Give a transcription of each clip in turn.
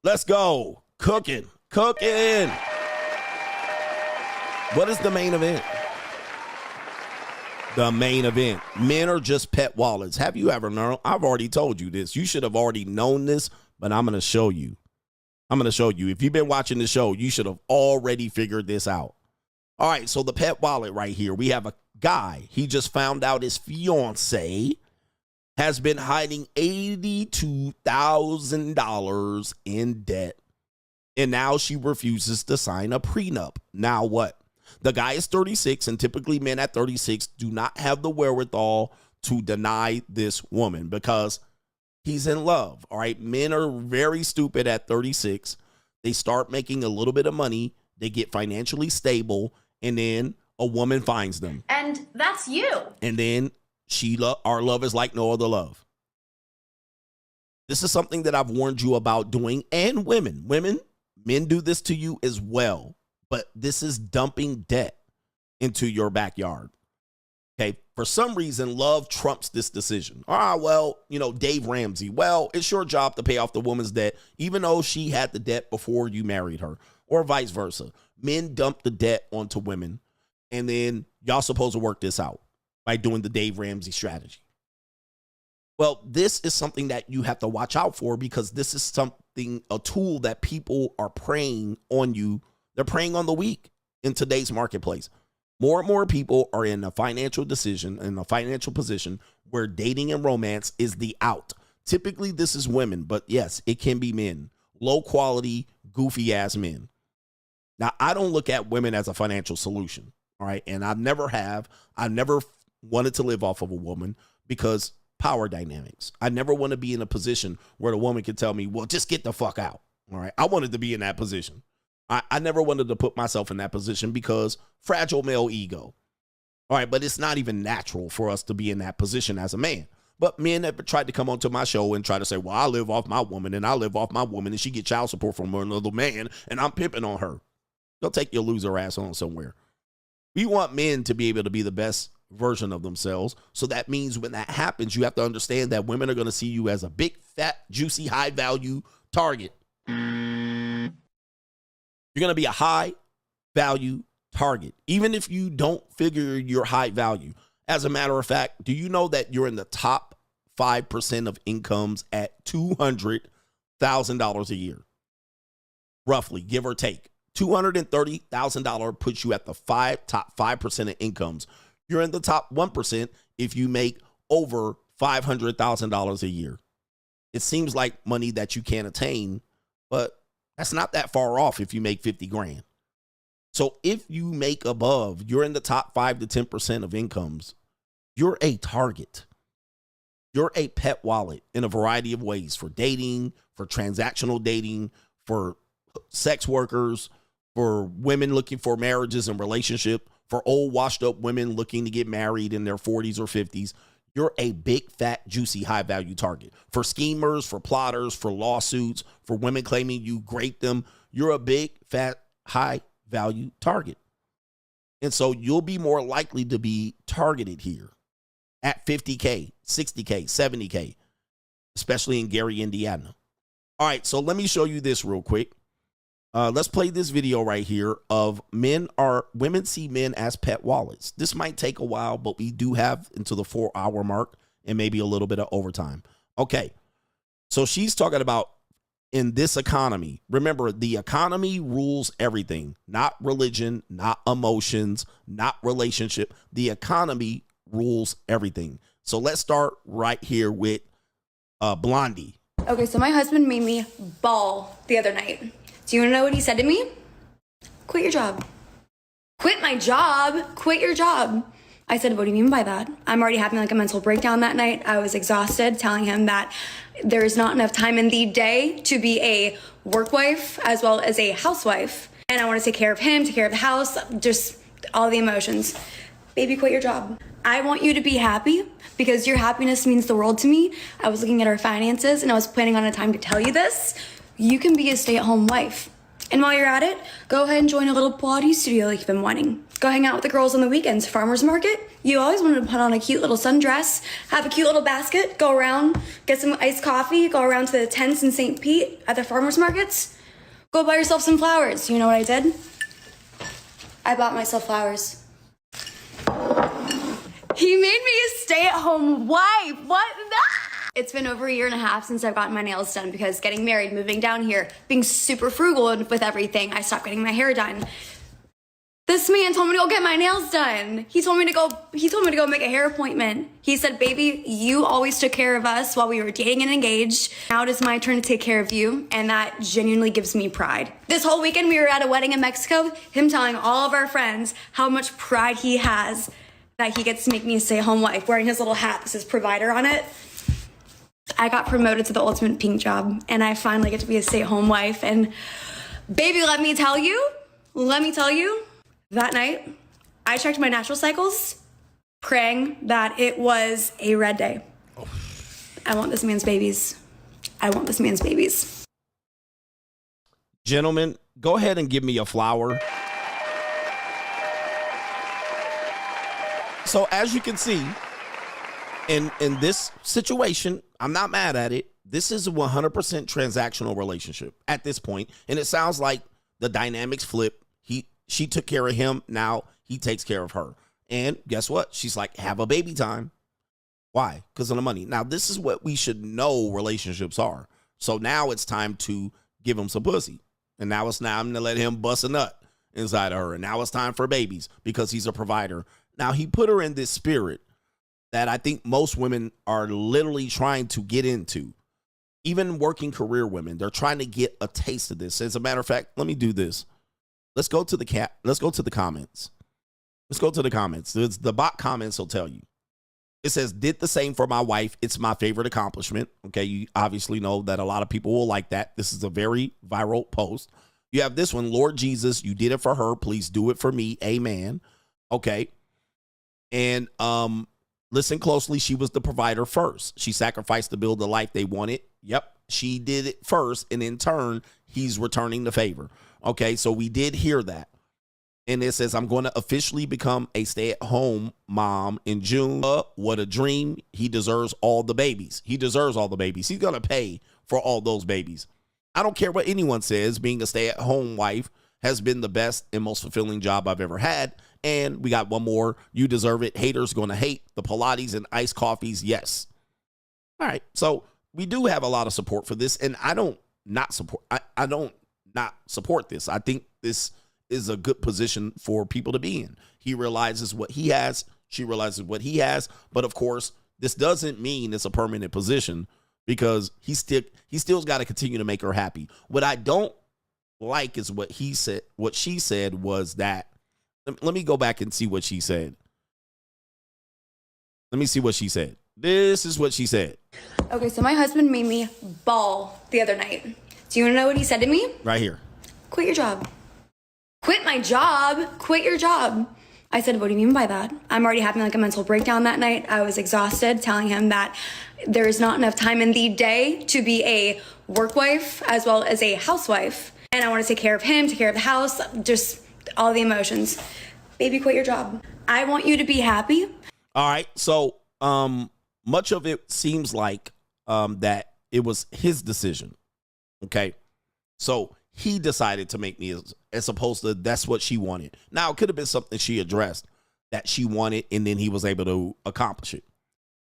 Let's go. Cooking. Cooking. What is the main event? The main event. Men are just pet wallets. Have you ever known? I've already told you this. You should have already known this, but I'm going to show you. I'm going to show you. If you've been watching the show, you should have already figured this out. All right, so the pet wallet right here. We have a guy. He just found out his fiance has been hiding $82,000 in debt. And now she refuses to sign a prenup. Now what? The guy is 36, and typically men at 36 do not have the wherewithal to deny this woman because he's in love. All right. Men are very stupid at 36. They start making a little bit of money. They get financially stable. And then a woman finds them. And that's you. And then our love is like no other love. This is something that I've warned you about doing. And women, men do this to you as well. But this is dumping debt into your backyard. Okay. For some reason, love trumps this decision. Well, Dave Ramsey. Well, it's your job to pay off the woman's debt, even though she had the debt before you married her, or vice versa. Men dump the debt onto women, and then y'all supposed to work this out by doing the Dave Ramsey strategy. Well, this is something that you have to watch out for because this is a tool that people are preying on you. They're preying on the weak in today's marketplace. More and more people are in a financial position where dating and romance is the out. Typically, this is women, but yes, it can be men. Low quality, goofy ass men. Now, I don't look at women as a financial solution. All right. And I never wanted to live off of a woman because power dynamics. I never want to be in a position where the woman can tell me, well, just get the fuck out. All right. I wanted to be in that position. I never wanted to put myself in that position because fragile male ego. All right. But it's not even natural for us to be in that position as a man. But men have tried to come onto my show and try to say, well, I live off my woman and she get child support from another man and I'm pimping on her. They'll take your loser ass on somewhere. We want men to be able to be the best version of themselves. So that means when that happens, you have to understand that women are going to see you as a big, fat, juicy, high value target. You're going to be a high value target, even if you don't figure you're high value. As a matter of fact, do you know that you're in the top 5% of incomes at $200,000 a year? Roughly, give or take. $230,000 puts you at the top 5% of incomes. You're in the top 1% if you make over $500,000 a year. It seems like money that you can't attain, but that's not that far off if you make 50 grand. So if you make above, you're in the top 5 to 10% of incomes. You're a target. You're a pet wallet in a variety of ways for dating, for transactional dating, for sex workers, for women looking for marriages and relationship, for old washed up women looking to get married in their 40s or 50s. You're a big, fat, juicy, high value target. For schemers, for plotters, for lawsuits, for women claiming you raped them, you're a big, fat, high value target. And so you'll be more likely to be targeted here at 50K, 60K, 70K, especially in Gary, Indiana. All right, so let me show you this real quick. Let's play this video right here of women see men as pet wallets. This might take a while, but we do have until the 4-hour mark and maybe a little bit of overtime. Okay, so she's talking about in this economy. Remember, the economy rules everything, not religion, not emotions, not relationship. The economy rules everything. So let's start right here with Blondie. Okay, so my husband made me bawl the other night. Do you want to know what he said to me? Quit your job. Quit my job? Quit your job. I said, what do you mean by that? I'm already having like a mental breakdown that night. I was exhausted, telling him that there is not enough time in the day to be a work wife as well as a housewife. And I want to take care of him, take care of the house, just all the emotions. Baby, quit your job. I want you to be happy because your happiness means the world to me. I was looking at our finances and I was planning on a time to tell you this. You can be a stay-at-home wife. And while you're at it, go ahead and join a little Pilates studio like you've been wanting. go hang out with the girls on the weekends. Farmer's market, you always wanted to put on a cute little sundress, have a cute little basket, go around, get some iced coffee, go around to the tents in St. Pete at the farmer's markets, go buy yourself some flowers. You know what I did? I bought myself flowers. He made me a stay-at-home wife. What? It's been over 1.5 years since I've gotten my nails done because getting married, moving down here, being super frugal with everything, I stopped getting my hair done. This man told me to go get my nails done. He told me to go make a hair appointment. He said, baby, you always took care of us while we were dating and engaged. Now it is my turn to take care of you, and that genuinely gives me pride. This whole weekend we were at a wedding in Mexico, him telling all of our friends how much pride he has that he gets to make me a stay-at-home wife, wearing his little hat that says provider on it. I got promoted to the ultimate pink job, and I finally get to be a stay-at-home wife. And baby, let me tell you, that night, I checked my natural cycles, praying that it was a red day. I want this man's babies. I want this man's babies. Gentlemen, go ahead and give me a flower. So as you can see, in this situation, I'm not mad at it. This is a 100% transactional relationship at this point, and it sounds like the dynamics flip. She took care of him. Now he takes care of her. And guess what? She's like, have a baby time. Why? Because of the money. Now, this is what we should know relationships are. So now it's time to give him some pussy. And now it's time to let him bust a nut inside of her. And now it's time for babies because he's a provider. Now, he put her in this spirit that I think most women are literally trying to get into. Even working career women, they're trying to get a taste of this. As a matter of fact, let me do this. Let's go to the comments. Let's go to the comments. The bot comments will tell you. It says, did the same for my wife. It's my favorite accomplishment. Okay, you obviously know that a lot of people will like that. This is a very viral post. You have this one, Lord Jesus, you did it for her. Please do it for me. Amen. Okay. And listen closely. She was the provider first. She sacrificed to build the life they wanted. Yep. She did it first. And in turn, he's returning the favor. Okay, so we did hear that. And it says, I'm going to officially become a stay-at-home mom in June. What a dream. He deserves all the babies. He deserves all the babies. He's going to pay for all those babies. I don't care what anyone says. Being a stay-at-home wife has been the best and most fulfilling job I've ever had. And we got one more. You deserve it. Haters going to hate. The Pilates and iced coffees, yes. All right, so we do have a lot of support for this. And I don't not support. I don't not support this. I think this is a good position for people to be in. He realizes what he has. She realizes what he has. But of course, this doesn't mean it's a permanent position because he still's got to continue to make her happy. What I don't like is what he said. What she said was that, let me go back and see what she said. Let me see what she said. This is what she said. Okay, so my husband made me bawl the other night. Do you want to know what he said to me? Right here. Quit your job. Quit my job. Quit your job. I said, what do you mean by that? I'm already having like a mental breakdown that night. I was exhausted, telling him that there is not enough time in the day to be a work wife as well as a housewife. And I want to take care of him, take care of the house, just all the emotions. Baby, quit your job. I want you to be happy. All right. So much of it seems like that it was his decision. Okay. So he decided to make me as opposed to that's what she wanted. Now, it could have been something she addressed that she wanted, and then he was able to accomplish it.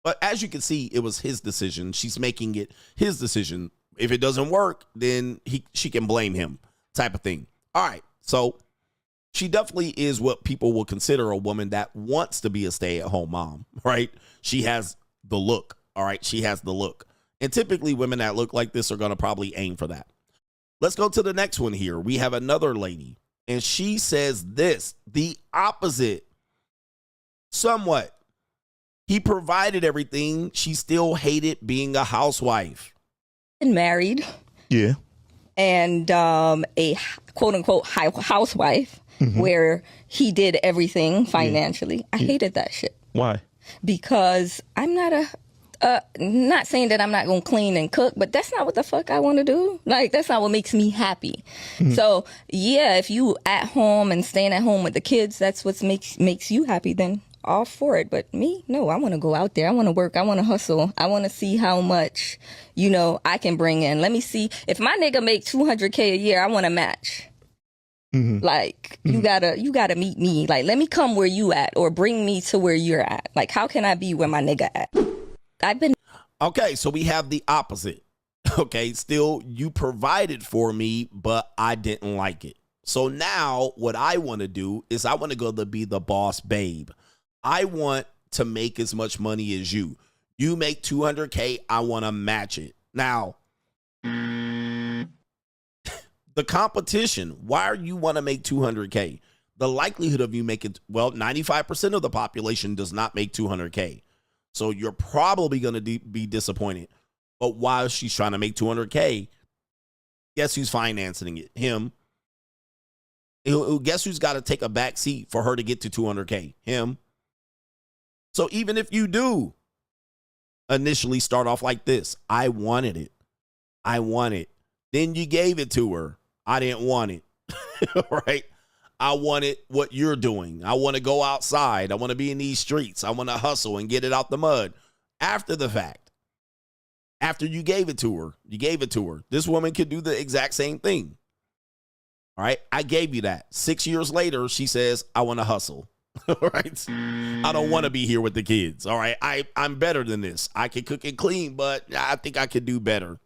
But as you can see, it was his decision. She's making it his decision. If it doesn't work, then she can blame him type of thing. All right. So she definitely is what people will consider a woman that wants to be a stay-at-home mom, right? She has the look. All right. She has the look. And typically women that look like this are going to probably aim for that. Let's go to the next one here. We have another lady, and she says this, the opposite. Somewhat. He provided everything. She still hated being a housewife. And married. Yeah. And a quote-unquote housewife where he did everything financially. I hated that shit. Why? Because I'm not Not saying that I'm not gonna clean and cook, but that's not what the fuck I want to do. Like, that's not what makes me happy. So yeah, if you at home and staying at home with the kids, that's what makes you happy, then all for it. But me, no, I want to go out there. I want to work. I want to hustle. I want to see how much, I can bring in. Let me see if my nigga make $200K a year. I want to match. Like, you gotta meet me. Like, let me come where you at, or bring me to where you're at. Like, how can I be where my nigga at? Okay, so we have the opposite. Okay, still, you provided for me, but I didn't like it. So now what I want to do is I want to go to be the boss babe. I want to make as much money as you. You make $200K, I want to match it. Now, the competition, why you want to make $200K? The likelihood of you making, 95% of the population does not make $200K. So you're probably going to be disappointed. But while she's trying to make $200K, guess who's financing it? Him. Guess who's got to take a back seat for her to get to $200K? Him. So even if you do initially start off like this, I wanted it. I want it. Then you gave it to her. I didn't want it. Right? I wanted what you're doing. I want to go outside. I want to be in these streets. I want to hustle and get it out the mud. After the fact, after you gave it to her, This woman could do the exact same thing. All right. I gave you that. 6 years later, she says, I want to hustle. All right. I don't want to be here with the kids. All right. I'm better than this. I can cook and clean, but I think I could do better.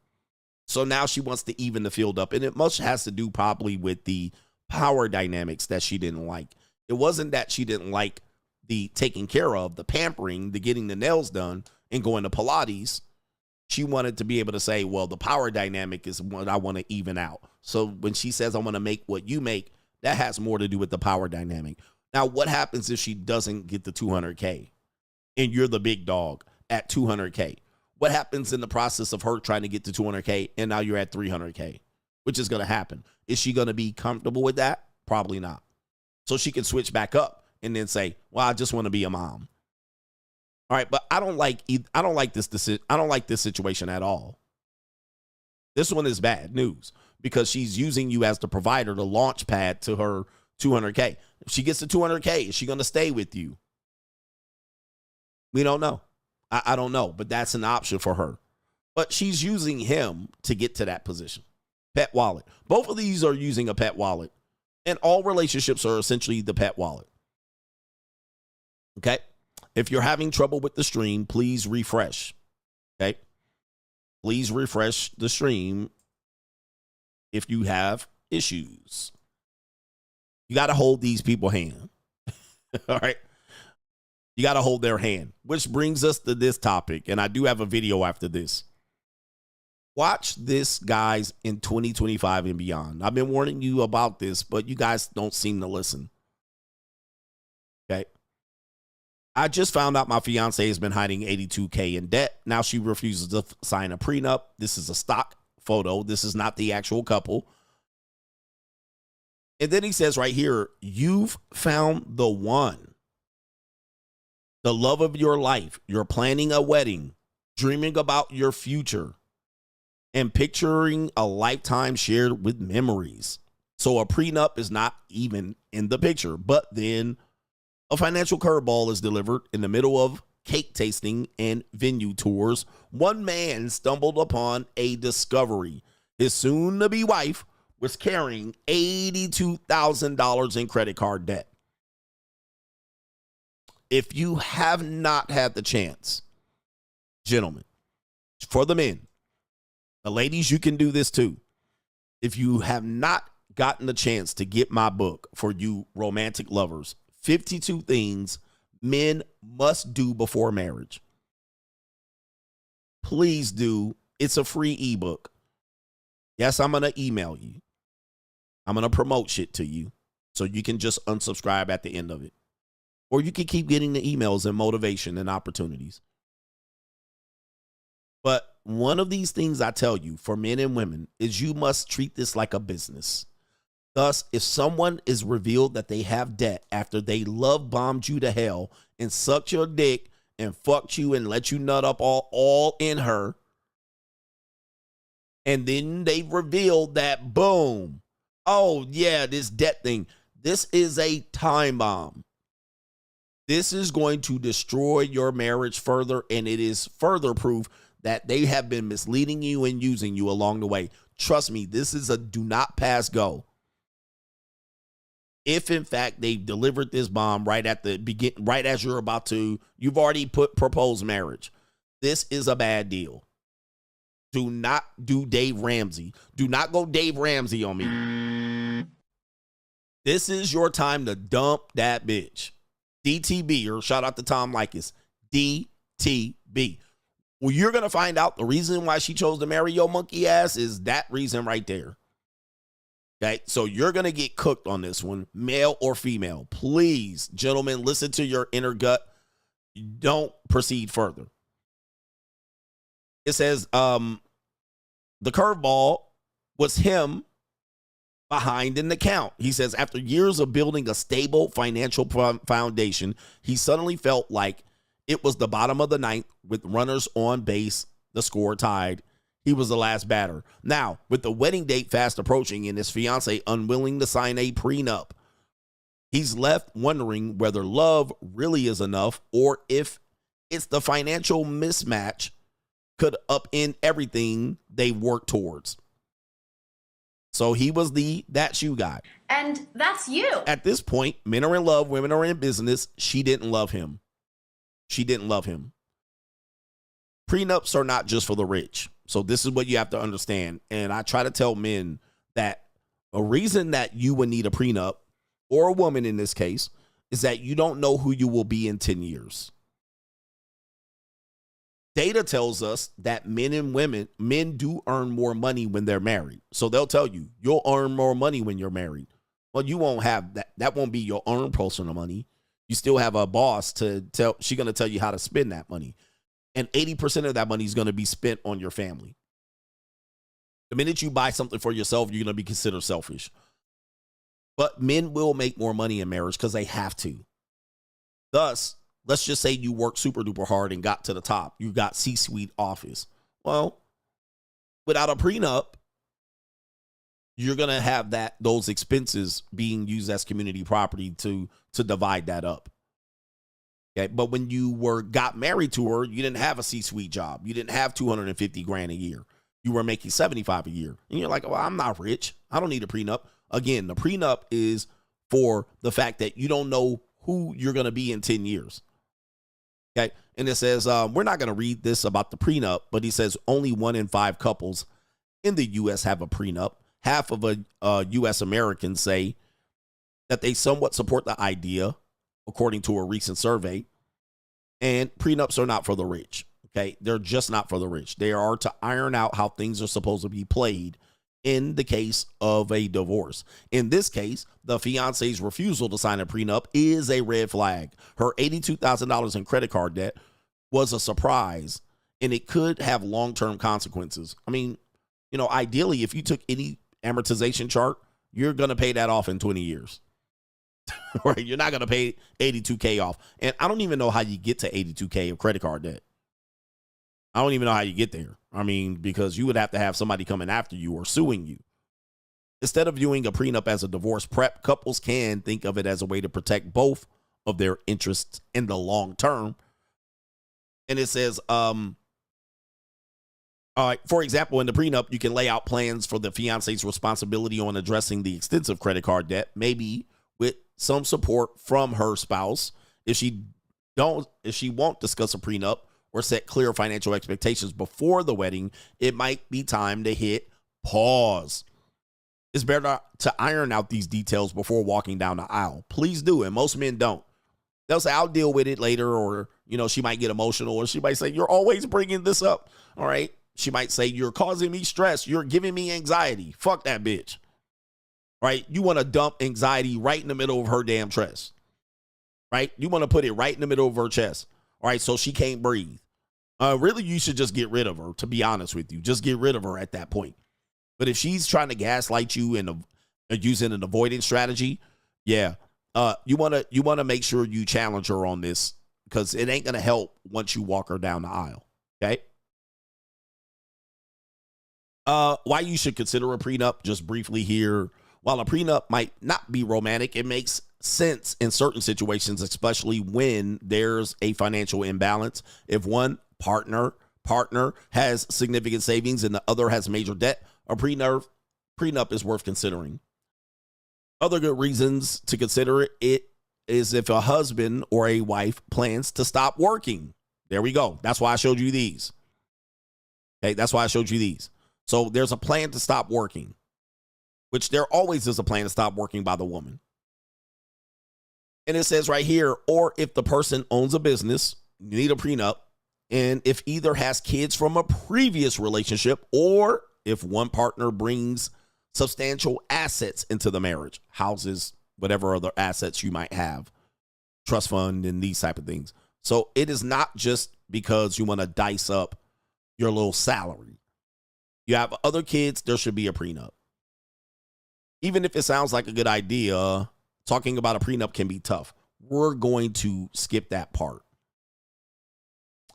So now she wants to even the field up. And it much has to do probably with the power dynamics that she didn't like. It wasn't that she didn't like the taking care of, the pampering, the getting the nails done and going to Pilates. She wanted to be able to say, well, the power dynamic is what I want to even out. So when she says, I want to make what you make, that has more to do with the power dynamic. Now, what happens if she doesn't get the 200K and you're the big dog at 200K? What happens in the process of her trying to get to 200K and now you're at 300K, which is going to happen? Is she going to be comfortable with that? Probably not. So she can switch back up and then say, well, I just want to be a mom. All right, but I don't like this situation at all. This one is bad news because she's using you as the provider, the launch pad to her 200K. If she gets to 200K, is she going to stay with you? We don't know. I don't know, but that's an option for her. But she's using him to get to that position. Pet wallet. Both of these are using a pet wallet. And all relationships are essentially the pet wallet. Okay? If you're having trouble with the stream, please refresh. Okay? Please refresh the stream if you have issues. You got to hold these people's hand. All right? You got to hold their hand, which brings us to this topic. And I do have a video after this. Watch this, guys, in 2025 and beyond. I've been warning you about this, but you guys don't seem to listen. Okay. I just found out my fiance has been hiding $82K in debt. Now she refuses to sign a prenup. This is a stock photo. This is not the actual couple. And then he says right here, you've found the one. The love of your life. You're planning a wedding, dreaming about your future, and picturing a lifetime shared with memories. So a prenup is not even in the picture. But then a financial curveball is delivered in the middle of cake tasting and venue tours. One man stumbled upon a discovery. His soon-to-be wife was carrying $82,000 in credit card debt. If you have not had the chance, gentlemen, for the men, the ladies, you can do this too. If you have not gotten the chance to get my book for you romantic lovers, 52 Things Men Must Do Before Marriage, please do. It's a free ebook. Yes, I'm going to email you. I'm going to promote shit to you so you can just unsubscribe at the end of it. Or you can keep getting the emails and motivation and opportunities. But one of these things I tell you for men and women is you must treat this like a business. Thus, if someone is revealed that they have debt after they love bombed you to hell and sucked your dick and fucked you and let you nut up all in her. And then they revealed that, boom, oh yeah, this debt thing. This is a time bomb. This is going to destroy your marriage further, and it is further proof that they have been misleading you and using you along the way. Trust me, this is a do not pass go. If in fact they delivered this bomb right at the beginning, right as you've already proposed marriage, this is a bad deal. Do not do Dave Ramsey. Do not go Dave Ramsey on me. This is your time to dump that bitch. DTB, or shout out to Tom Likas. DTB. Well, you're going to find out the reason why she chose to marry your monkey ass is that reason right there. Okay, so you're going to get cooked on this one, male or female. Please, gentlemen, listen to your inner gut. Don't proceed further. It says the curveball was him behind an account. He says after years of building a stable financial foundation, he suddenly felt like it was the bottom of the ninth with runners on base, the score tied. He was the last batter. Now, with the wedding date fast approaching and his fiance unwilling to sign a prenup, he's left wondering whether love really is enough or if it's the financial mismatch could upend everything they work towards. So he was that shoe guy. And that's you. At this point, men are in love, women are in business. She didn't love him. She didn't love him. Prenups are not just for the rich. So this is what you have to understand. And I try to tell men that a reason that you would need a prenup, or a woman in this case, is that you don't know who you will be in 10 years. Data tells us that men do earn more money when they're married. So they'll tell you, you'll earn more money when you're married. Well, you won't have that. That won't be your own personal money. You still have a boss to tell. She's going to tell you how to spend that money. And 80% of that money is going to be spent on your family. The minute you buy something for yourself, you're going to be considered selfish. But men will make more money in marriage because they have to. Thus, let's just say you worked super duper hard and got to the top. You got C-suite office. Well, without a prenup, you're going to have those expenses being used as community property to divide that up. Okay, but when you got married to her, you didn't have a C-suite job. You didn't have $250,000 a year. You were making $75,000 a year. And you're like, well, I'm not rich. I don't need a prenup. Again, the prenup is for the fact that you don't know who you're going to be in 10 years. Okay, and it says, we're not going to read this about the prenup, but he says only 1 in 5 couples in the U.S. have a prenup. Half of U.S. Americans say that they somewhat support the idea, according to a recent survey. And prenups are not for the rich. Okay, they're just not for the rich. They are to iron out how things are supposed to be played in the case of a divorce. In this case, the fiance's refusal to sign a prenup is a red flag. Her $82,000 in credit card debt was a surprise, and it could have long-term consequences. I mean, ideally, if you took any amortization chart, you're going to pay that off in 20 years. Right? You're not going to pay $82,000 off. And I don't even know how you get to $82,000 of credit card debt. I don't even know how you get there. I mean, because you would have to have somebody coming after you or suing you. Instead of viewing a prenup as a divorce prep, couples can think of it as a way to protect both of their interests in the long term. And it says, for example, in the prenup, you can lay out plans for the fiance's responsibility on addressing the extensive credit card debt, maybe with some support from her spouse. If she won't discuss a prenup or set clear financial expectations before the wedding, it might be time to hit pause. It's better to iron out these details before walking down the aisle. Please do, and most men don't. They'll say, I'll deal with it later, or, she might get emotional, or she might say, you're always bringing this up, all right? She might say, you're causing me stress. You're giving me anxiety. Fuck that bitch. Right? You want to dump anxiety right in the middle of her damn chest. Right? You want to put it right in the middle of her chest. All right, so she can't breathe. Really, you should just get rid of her, to be honest with you. Just get rid of her at that point. But if she's trying to gaslight you and using an avoidance strategy, yeah, you want to make sure you challenge her on this because it ain't going to help once you walk her down the aisle. Okay. Why you should consider a prenup, just briefly here. While a prenup might not be romantic, it makes sense in certain situations, especially when there's a financial imbalance. If one partner has significant savings and the other has major debt, a prenup is worth considering. Other good reasons to consider it is if a husband or a wife plans to stop working. There we go. That's why I showed you these. Okay, that's why I showed you these. So there's a plan to stop working, which there always is a plan to stop working by the woman. And it says right here, or if the person owns a business, you need a prenup. And if either has kids from a previous relationship, or if one partner brings substantial assets into the marriage, houses, whatever other assets you might have, trust fund and these type of things. So it is not just because you want to dice up your little salary. You have other kids, there should be a prenup. Even if it sounds like a good idea, talking about a prenup can be tough. We're going to skip that part.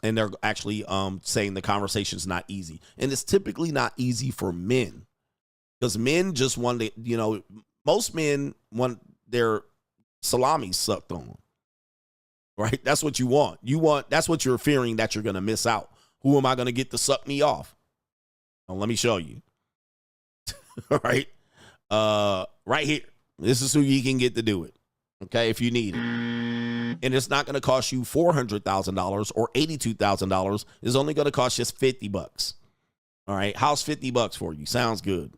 And they're actually saying the conversation is not easy. And it's typically not easy for men. Because men just want to, most men want their salami sucked on. Right? That's what you want. That's what you're fearing that you're going to miss out. Who am I going to get to suck me off? Well, let me show you. All right. Right here. This is who you can get to do it. Okay, if you need it. And it's not going to cost you $400,000 or $82,000. It's only going to cost just $50. All right. How's $50 for you? Sounds good.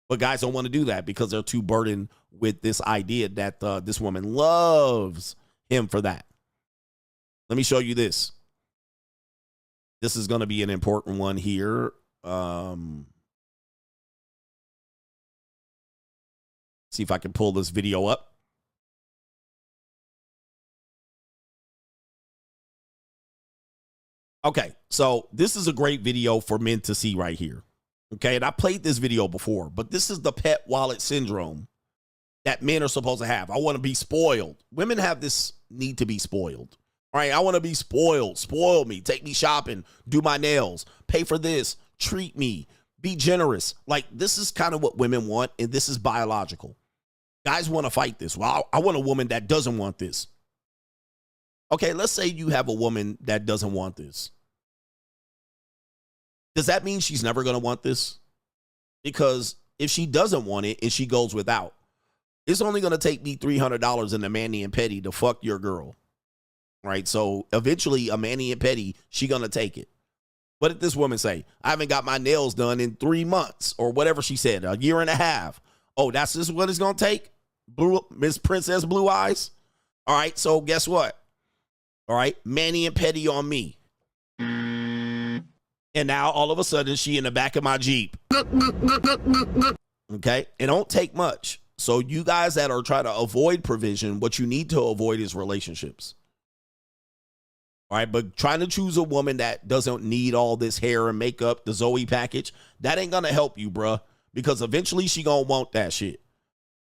But guys don't want to do that because they're too burdened with this idea that this woman loves him for that. Let me show you this. This is going to be an important one here. See if I can pull this video up. Okay, so this is a great video for men to see right here. Okay, and I played this video before, but this is the pet wallet syndrome that men are supposed to have. I want to be spoiled. Women have this need to be spoiled. All right, I want to be spoiled. Spoil me. Take me shopping. Do my nails. Pay for this. Treat me. Be generous. Like, this is kind of what women want, and this is biological. Guys want to fight this. Well, I want a woman that doesn't want this. Okay, let's say you have a woman that doesn't want this. Does that mean she's never going to want this? Because if she doesn't want it and she goes without, it's only going to take me $300 in the mani and pedi to fuck your girl. Right? So eventually a mani and pedi, she going to take it. What did this woman say? I haven't got my nails done in 3 months or whatever she said, a year and a half. Oh, that's just what it's going to take? Miss Princess Blue Eyes? All right, so guess what? All right, mani and pedi on me. And now all of a sudden she in the back of my Jeep. Okay, it don't take much. So you guys that are trying to avoid provision, what you need to avoid is relationships. All right, but trying to choose a woman that doesn't need all this hair and makeup, the Zoe package, that ain't going to help you, bruh. Because eventually she going to want that shit.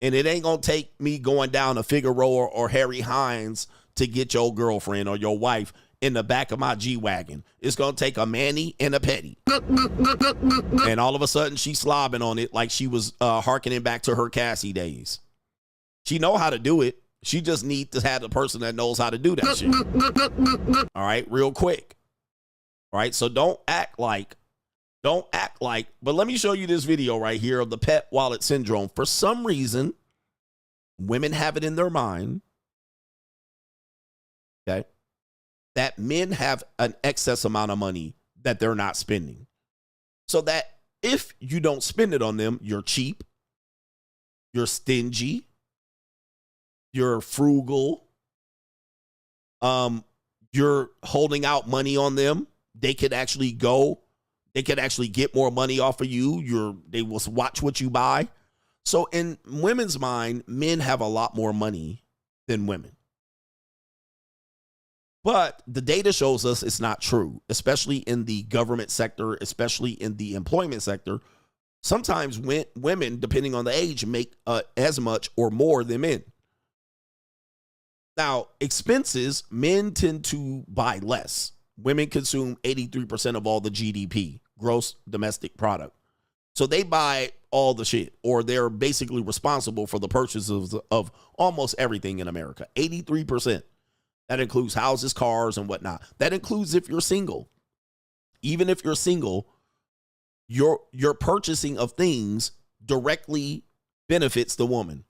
And it ain't going to take me going down to Figueroa or Harry Hines to get your girlfriend or your wife in the back of my G-Wagon. It's going to take a mani and a pedi. And all of a sudden she's slobbing on it like she was hearkening back to her Cassie days. She know how to do it. She just needs to have the person that knows how to do that shit. All right, real quick. All right, so don't act like, but let me show you this video right here of the pet wallet syndrome. For some reason, women have it in their mind, okay, that men have an excess amount of money that they're not spending. So that if you don't spend it on them, you're cheap, you're stingy, you're frugal, you're holding out money on them. They could actually get more money off of you. They will watch what you buy. So in women's mind, men have a lot more money than women. But the data shows us it's not true, especially in the government sector, especially in the employment sector. Sometimes women, depending on the age, make as much or more than men. Now, expenses, men tend to buy less. Women consume 83% of all the GDP, gross domestic product. So they buy all the shit, or they're basically responsible for the purchases of almost everything in America. 83%. That includes houses, cars, and whatnot. That includes if you're single. Even if you're single, your purchasing of things directly benefits the woman.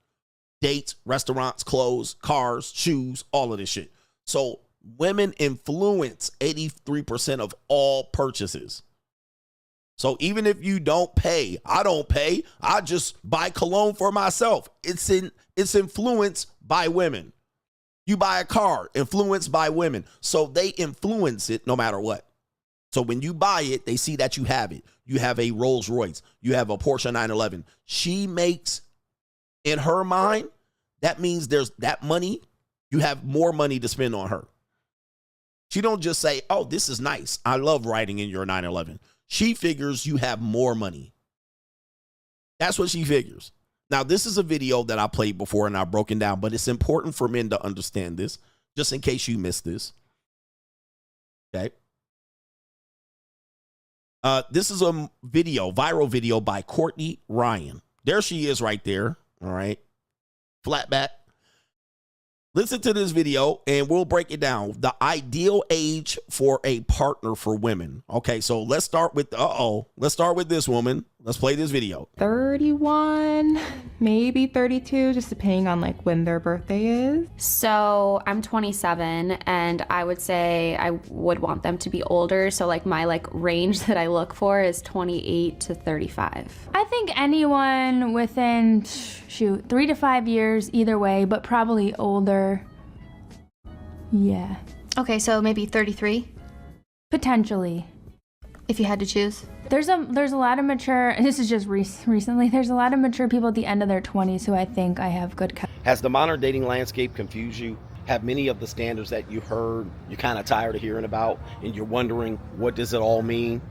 Dates, restaurants, clothes, cars, shoes, all of this shit. So women influence 83% of all purchases. So even if you don't pay, I don't pay, I just buy cologne for myself. It's influenced by women. You buy a car, influenced by women. So they influence it no matter what. So when you buy it, they see that you have it. You have a Rolls Royce. You have a Porsche 911. She makes, in her mind, that means there's that money. You have more money to spend on her. She don't just say, oh, this is nice. I love riding in your 911. She figures you have more money. That's what she figures. Now, this is a video that I played before and I've broken down, but it's important for men to understand this, just in case you missed this. Okay. This is a video, viral video by Courtney Ryan. There she is right there. All right. Flat back. Listen to this video and we'll break it down. The ideal age for a partner for women. Okay, so let's start with, let's start with this woman. Let's play this video. 31, maybe 32, just depending on like when their birthday is. So I'm 27 and I would say I would want them to be older. So like my range that I look for is 28 to 35. I think anyone within, 3 to 5 years either way, but probably older. Yeah. Okay, so maybe 33, Potentially. if you had to choose. There's a lot of mature, this is just recently, there's a lot of mature people at the end of their 20s who I think I have good. Has the modern dating landscape confused you? Have many of the standards that you heard, you're kind of tired of hearing about, and you're wondering, what does it all mean?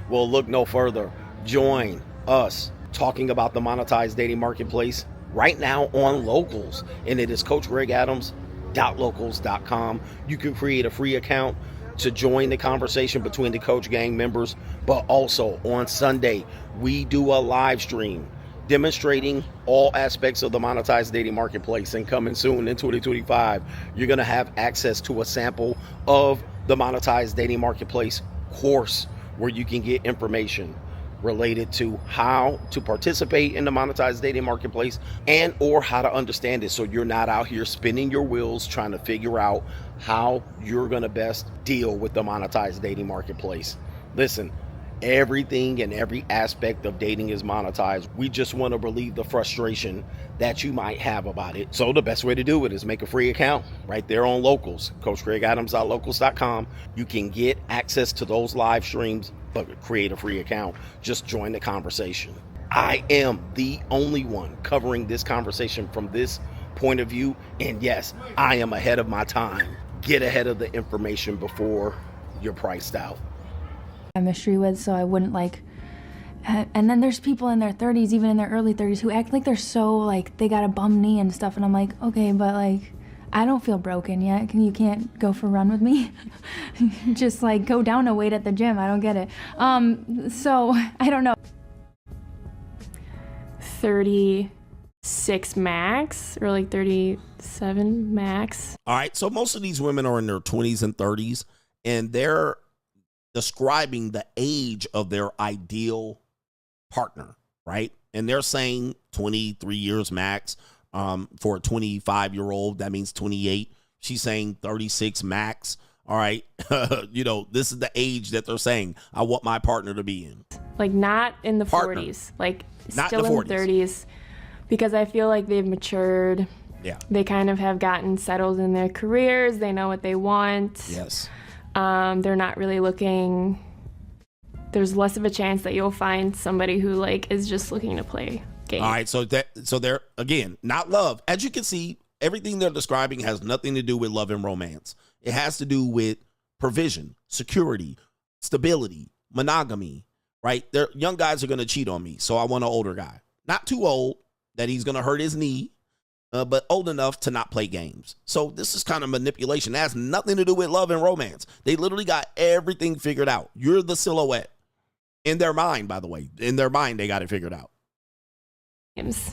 Well, look no further. Join us talking about the monetized dating marketplace right now on Locals, and it is CoachGregAdams.locals.com. You can create a free account to join the conversation between the Coach Gang members, but also on Sunday, we do a live stream demonstrating all aspects of the monetized dating marketplace, and coming soon in 2025, you're going to have access to a sample of the monetized dating marketplace course where you can get information related to how to participate in the monetized dating marketplace and or how to understand it, so you're not out here spinning your wheels trying to figure out how you're going to best deal with the monetized dating marketplace. Listen, everything and every aspect of dating is monetized. We just want to relieve the frustration that you might have about it. So the best way to do it is make a free account right there on Locals, CoachGregAdams.locals.com. You can get access to those live streams, but create a free account. Just join the conversation. I am the only one covering this conversation from this point of view. And yes, I am ahead of my time. Get ahead of the information before you're priced out. Chemistry with, so I wouldn't and then there's people in their 30s, even in their early 30s, who act like they're so they got a bum knee and stuff, and I'm like, okay, but I don't feel broken yet. You can't go for a run with me? Just go down a weight at the gym. I don't get it. So I don't know. 36 max, or 37 max. All right, so most of these women are in their 20s and 30s, and they're describing the age of their ideal partner, right? And they're saying 23 years max. For a 25-year-old, that means 28. She's saying 36 max. All right. This is the age that they're saying I want my partner to be in. Not in the Partner. 40s. Not Still in the in the 30s. Because I feel like they've matured. Yeah. They kind of have gotten settled in their careers. They know what they want. Yes. They're not really looking. There's less of a chance that you'll find somebody who is just looking to play game. All right, so they're, again, not love. As you can see, everything they're describing has nothing to do with love and romance. It has to do with provision, security, stability, monogamy, right? Young guys are going to cheat on me, so I want an older guy. Not too old that he's going to hurt his knee, but old enough to not play games. So this is kind of manipulation. It has nothing to do with love and romance. They literally got everything figured out. You're the silhouette. In their mind, by the way. In their mind, they got it figured out.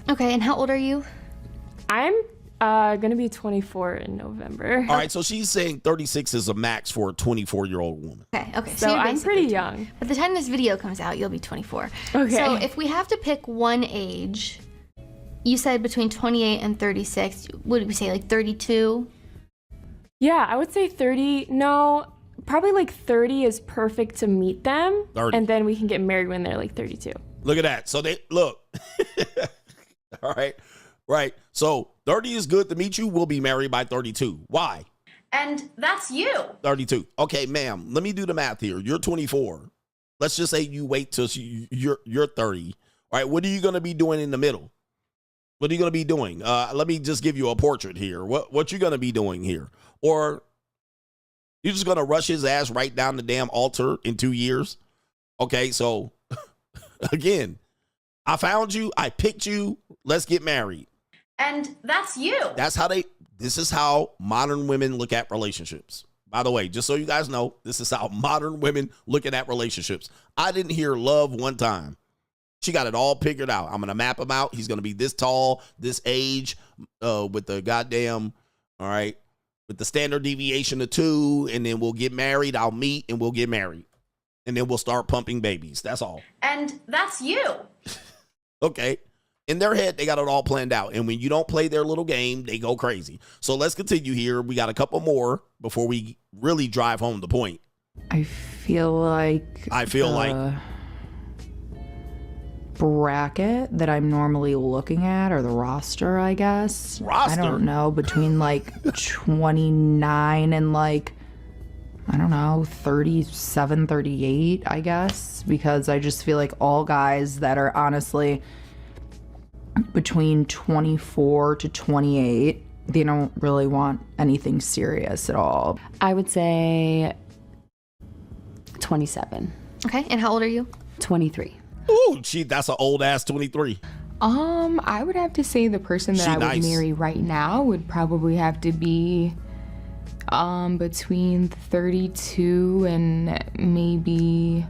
Okay, and how old are you? I'm going to be 24 in November. All right, so she's saying 36 is a max for a 24-year-old woman. Okay. So you're I'm basically pretty young. By the time this video comes out, you'll be 24. Okay. So if we have to pick one age, you said between 28 and 36. What did we say, like 32? Yeah, I would say 30. No, probably like 30 is perfect to meet them. 30. And then we can get married when they're like 32. Look at that. So they, look. All right. Right. So 30 is good to meet you. We'll be married by 32. Why? And that's you. 32. Okay, ma'am, let me do the math here. You're 24. Let's just say you wait till you're 30. All right. What are you going to be doing in the middle? What are you going to be doing? Let me just give you a portrait here. What you going to be doing here? Or you're just going to rush his ass right down the damn altar in 2 years? Okay, so again, I found you. I picked you. Let's get married. And that's you. This is how modern women look at relationships. By the way, just so you guys know, this is how modern women look at relationships. I didn't hear love one time. She got it all figured out. I'm going to map him out. He's going to be this tall, this age, with the goddamn, all right, with the standard deviation of 2, and then we'll get married. I'll meet and we'll get married. And then we'll start pumping babies. That's all. And that's you. Okay. In their head, they got it all planned out. And when you don't play their little game, they go crazy. So let's continue here. We got a couple more before we really drive home the point. I feel like bracket that I'm normally looking at, or the roster, I guess. Roster? I don't know, between like 29 and like, I don't know, 37, 38, I guess. Because I just feel like all guys that are honestly between 24 to 28, they don't really want anything serious at all. I would say 27. Okay, and how old are you? 23. Ooh, that's an old ass 23. I would have to say the person that I would marry right now would probably have to be between 32 and maybe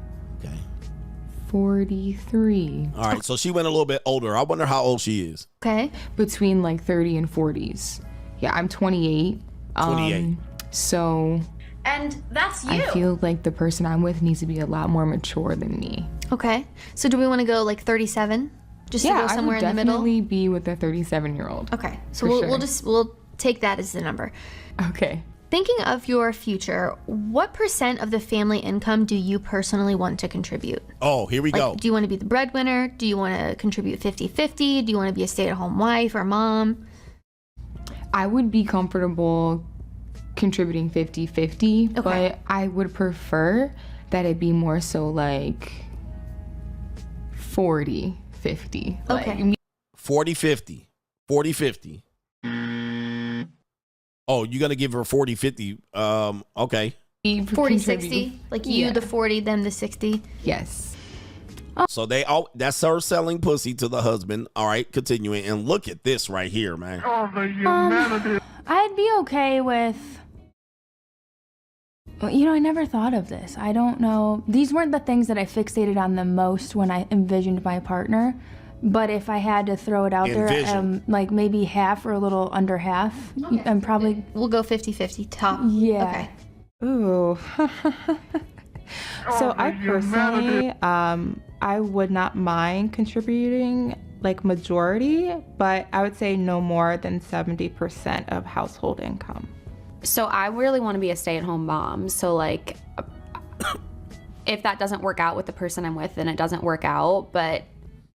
43. All right, so she went a little bit older. I wonder how old she is. Okay. Between like 30 and 40s. Yeah, I'm 28. 28. So And that's you. I feel like the person I'm with needs to be a lot more mature than me. Okay. So do we want to go like 37? Just to go somewhere in the middle? I would definitely be with a 37-year-old. Okay. So we'll take that as the number. Okay. Thinking of your future, what % of the family income do you personally want to contribute? Oh, here we go. Do you want to be the breadwinner? Do you want to contribute 50-50? Do you want to be a stay-at-home wife or mom? I would be comfortable contributing 50-50, Okay. but I would prefer that it be more so like 40-50. Okay. Like, 40-50. 40-50. Oh, you're going to give her 40-50. Okay. 40-60? Like you the 40, them the 60? Yes. So that's her selling pussy to the husband. All right, continuing. And look at this right here, man. I'd be okay with... I never thought of this. I don't know. These weren't the things that I fixated on the most when I envisioned my partner. But if I had to throw it out there, like maybe half or a little under half, I'm probably... We'll go 50-50 top. Yeah. Okay. Ooh. So I personally, I would not mind contributing like majority, but I would say no more than 70% of household income. So I really want to be a stay-at-home mom. So like, if that doesn't work out with the person I'm with, then it doesn't work out. But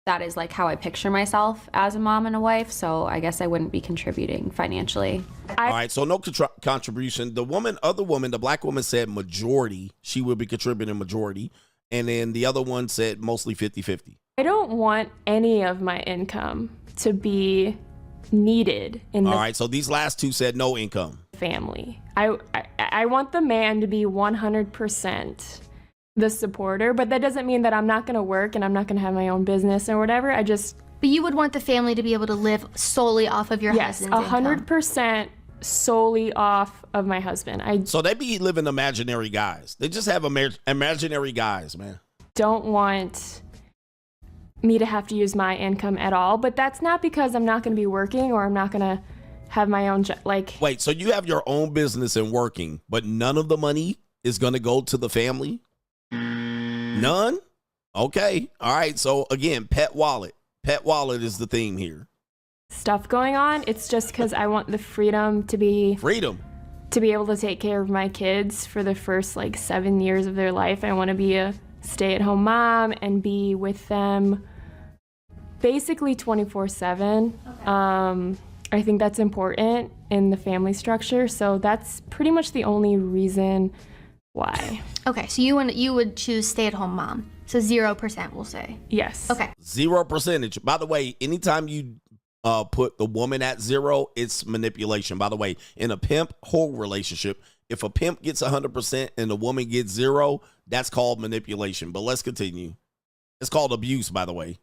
that is like how I picture myself as a mom and a wife. So I guess I wouldn't be contributing financially. All right, so no contribution. The black woman said majority. She would be contributing majority. And then the other one said mostly 50-50. I don't want any of my income to be needed in the All right, so these last two said no income. family. I want the man to be 100% the supporter, but that doesn't mean that I'm not going to work and I'm not going to have my own business or whatever. But you would want the family to be able to live solely off of your Yes, husband's income. 100% solely off of my husband. So they be living imaginary guys. They just have imaginary guys, man. Don't want me to have to use my income at all, but that's not because I'm not going to be working or I'm not going to have my own job. Like, wait, so you have your own business and working, but none of the money is going to go to the family? None? Okay. All right. So again, pet wallet. Pet wallet is the theme here. stuff going on. It's just because I want the freedom to be able to take care of my kids for the first like 7 years of their life. I want to be a stay-at-home mom and be with them basically 24/7. I think that's important in the family structure. So that's pretty much the only reason why. Okay, so you would choose stay-at-home mom. So 0%, we'll say. Yes. Okay. 0%. By the way, anytime you put the woman at 0, it's manipulation. By the way, in a pimp whole relationship, if a pimp gets 100% and the woman gets 0, that's called manipulation. But let's continue. It's called abuse, by the way.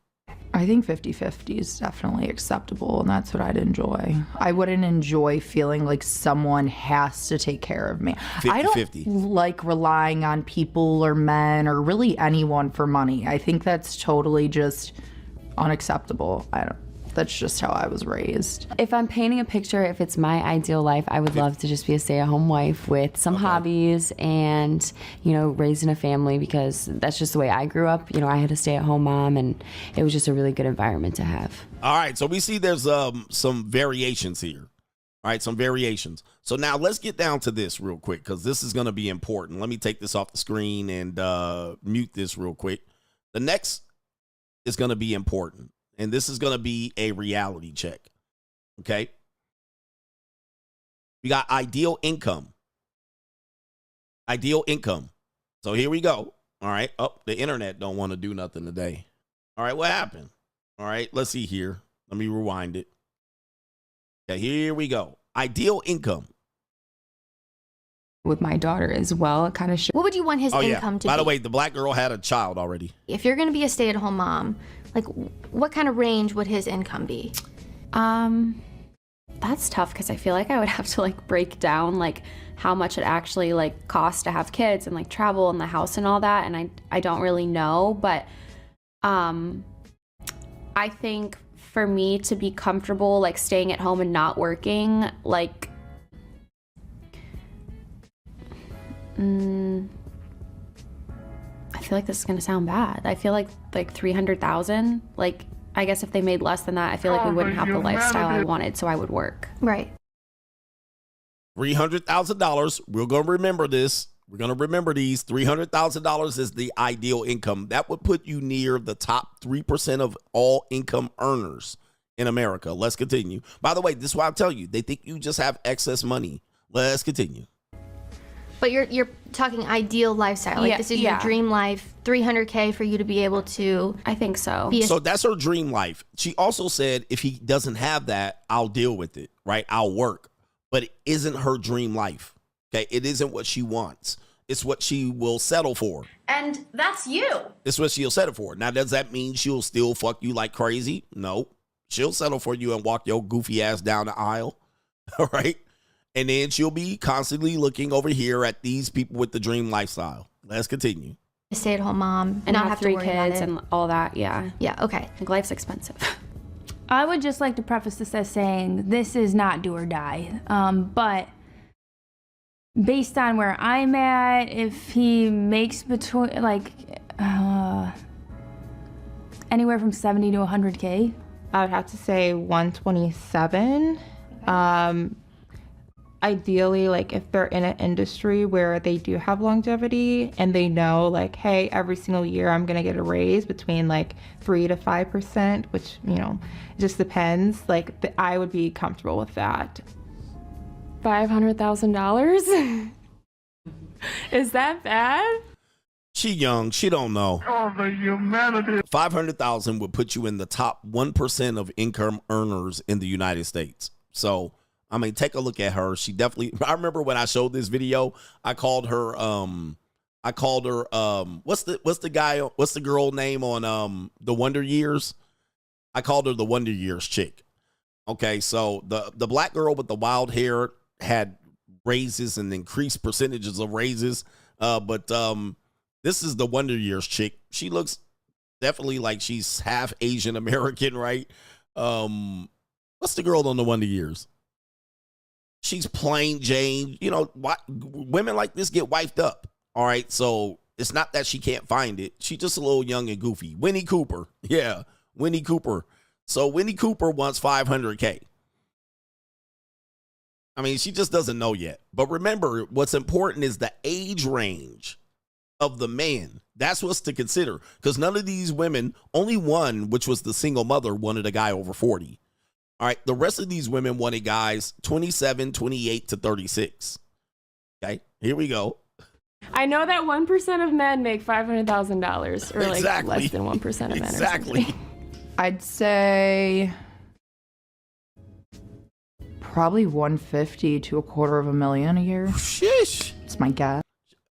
I think 50-50 is definitely acceptable, and that's what I'd enjoy. I wouldn't enjoy feeling like someone has to take care of me. 50-50. I don't like relying on people or men or really anyone for money. I think that's totally just unacceptable. That's just how I was raised. If I'm painting a picture, if it's my ideal life, I would love to just be a stay-at-home wife with some hobbies and, raising a family, because that's just the way I grew up. I had a stay-at-home mom, and it was just a really good environment to have. All right, so we see there's some variations here. All right, some variations. So now let's get down to this real quick, because this is going to be important. Let me take this off the screen and mute this real quick. The next is going to be important. And this is going to be a reality check, okay? We got ideal income. Ideal income. So here we go, all right? Oh, the internet don't want to do nothing today. All right, what happened? All right, let's see here. Let me rewind it. Okay, here we go. Ideal income. With my daughter as well, it kind of What would you want his income to be? By the way, the black girl had a child already. If you're going to be a stay-at-home mom, like what kind of range would his income be? That's tough, because I feel like I would have to break down how much it actually costs to have kids and travel and the house and all that, and I don't really know, but I think for me to be comfortable staying at home and not working, I feel like this is gonna sound bad. I feel like 300,000. I guess if they made less than that, I feel like we wouldn't have the lifestyle I wanted, so I would work. Right. $300,000. We're gonna remember this. We're gonna remember these. $300,000 is the ideal income. That would put you near the top 3% of all income earners in America. Let's continue. By the way, this is why I tell you, they think you just have excess money. Let's continue. But you're talking ideal lifestyle. This is your dream life, $300K for you to be able to. I think so. So that's her dream life. She also said, if he doesn't have that, I'll deal with it, right? I'll work. But it isn't her dream life, okay? It isn't what she wants. It's what she will settle for. And that's you. It's what she'll settle for. Now, does that mean she'll still fuck you like crazy? No. She'll settle for you and walk your goofy ass down the aisle, all right? And then she'll be constantly looking over here at these people with the dream lifestyle. Let's continue. A stay-at-home mom And not have to 3 worry kids about it. and all that, yeah. Yeah, okay. Life's expensive. I would just like to preface this as saying this is not do or die. But based on where I'm at, if he makes between anywhere from 70 to 100K, I would have to say 127. Ideally, if they're in an industry where they do have longevity and they know, hey, every single year I'm gonna get a raise between 3 to 5%, which it just depends. I would be comfortable with that. $500,000? Is that bad? She young. She don't know. Oh, the humanity. 500,000 would put you in the top 1% of income earners in the United States. So, I mean, take a look at her. She definitely, I remember when I showed this video, I called her, what's the girl name on, the Wonder Years? I called her the Wonder Years chick. Okay, so the black girl with the wild hair had raises and increased percentages of raises. But this is the Wonder Years chick. She looks definitely like she's half Asian American, right? What's the girl on the Wonder Years? She's plain Jane. You know, women like this get wifed up. All right, so it's not that she can't find it. She's just a little young and goofy. Winnie Cooper. Yeah, Winnie Cooper. So Winnie Cooper wants $500K. I mean, she just doesn't know yet. But remember, what's important is the age range of the man. That's what's to consider. Because none of these women, only one, which was the single mother, wanted a guy over 40. All right, the rest of these women wanted guys 27, 28 to 36. Okay, here we go. I know that 1% of men make $500,000, or like Exactly. less than 1% of men. Exactly. I'd say probably 150 to $250,000 a year. Shish. It's my guess.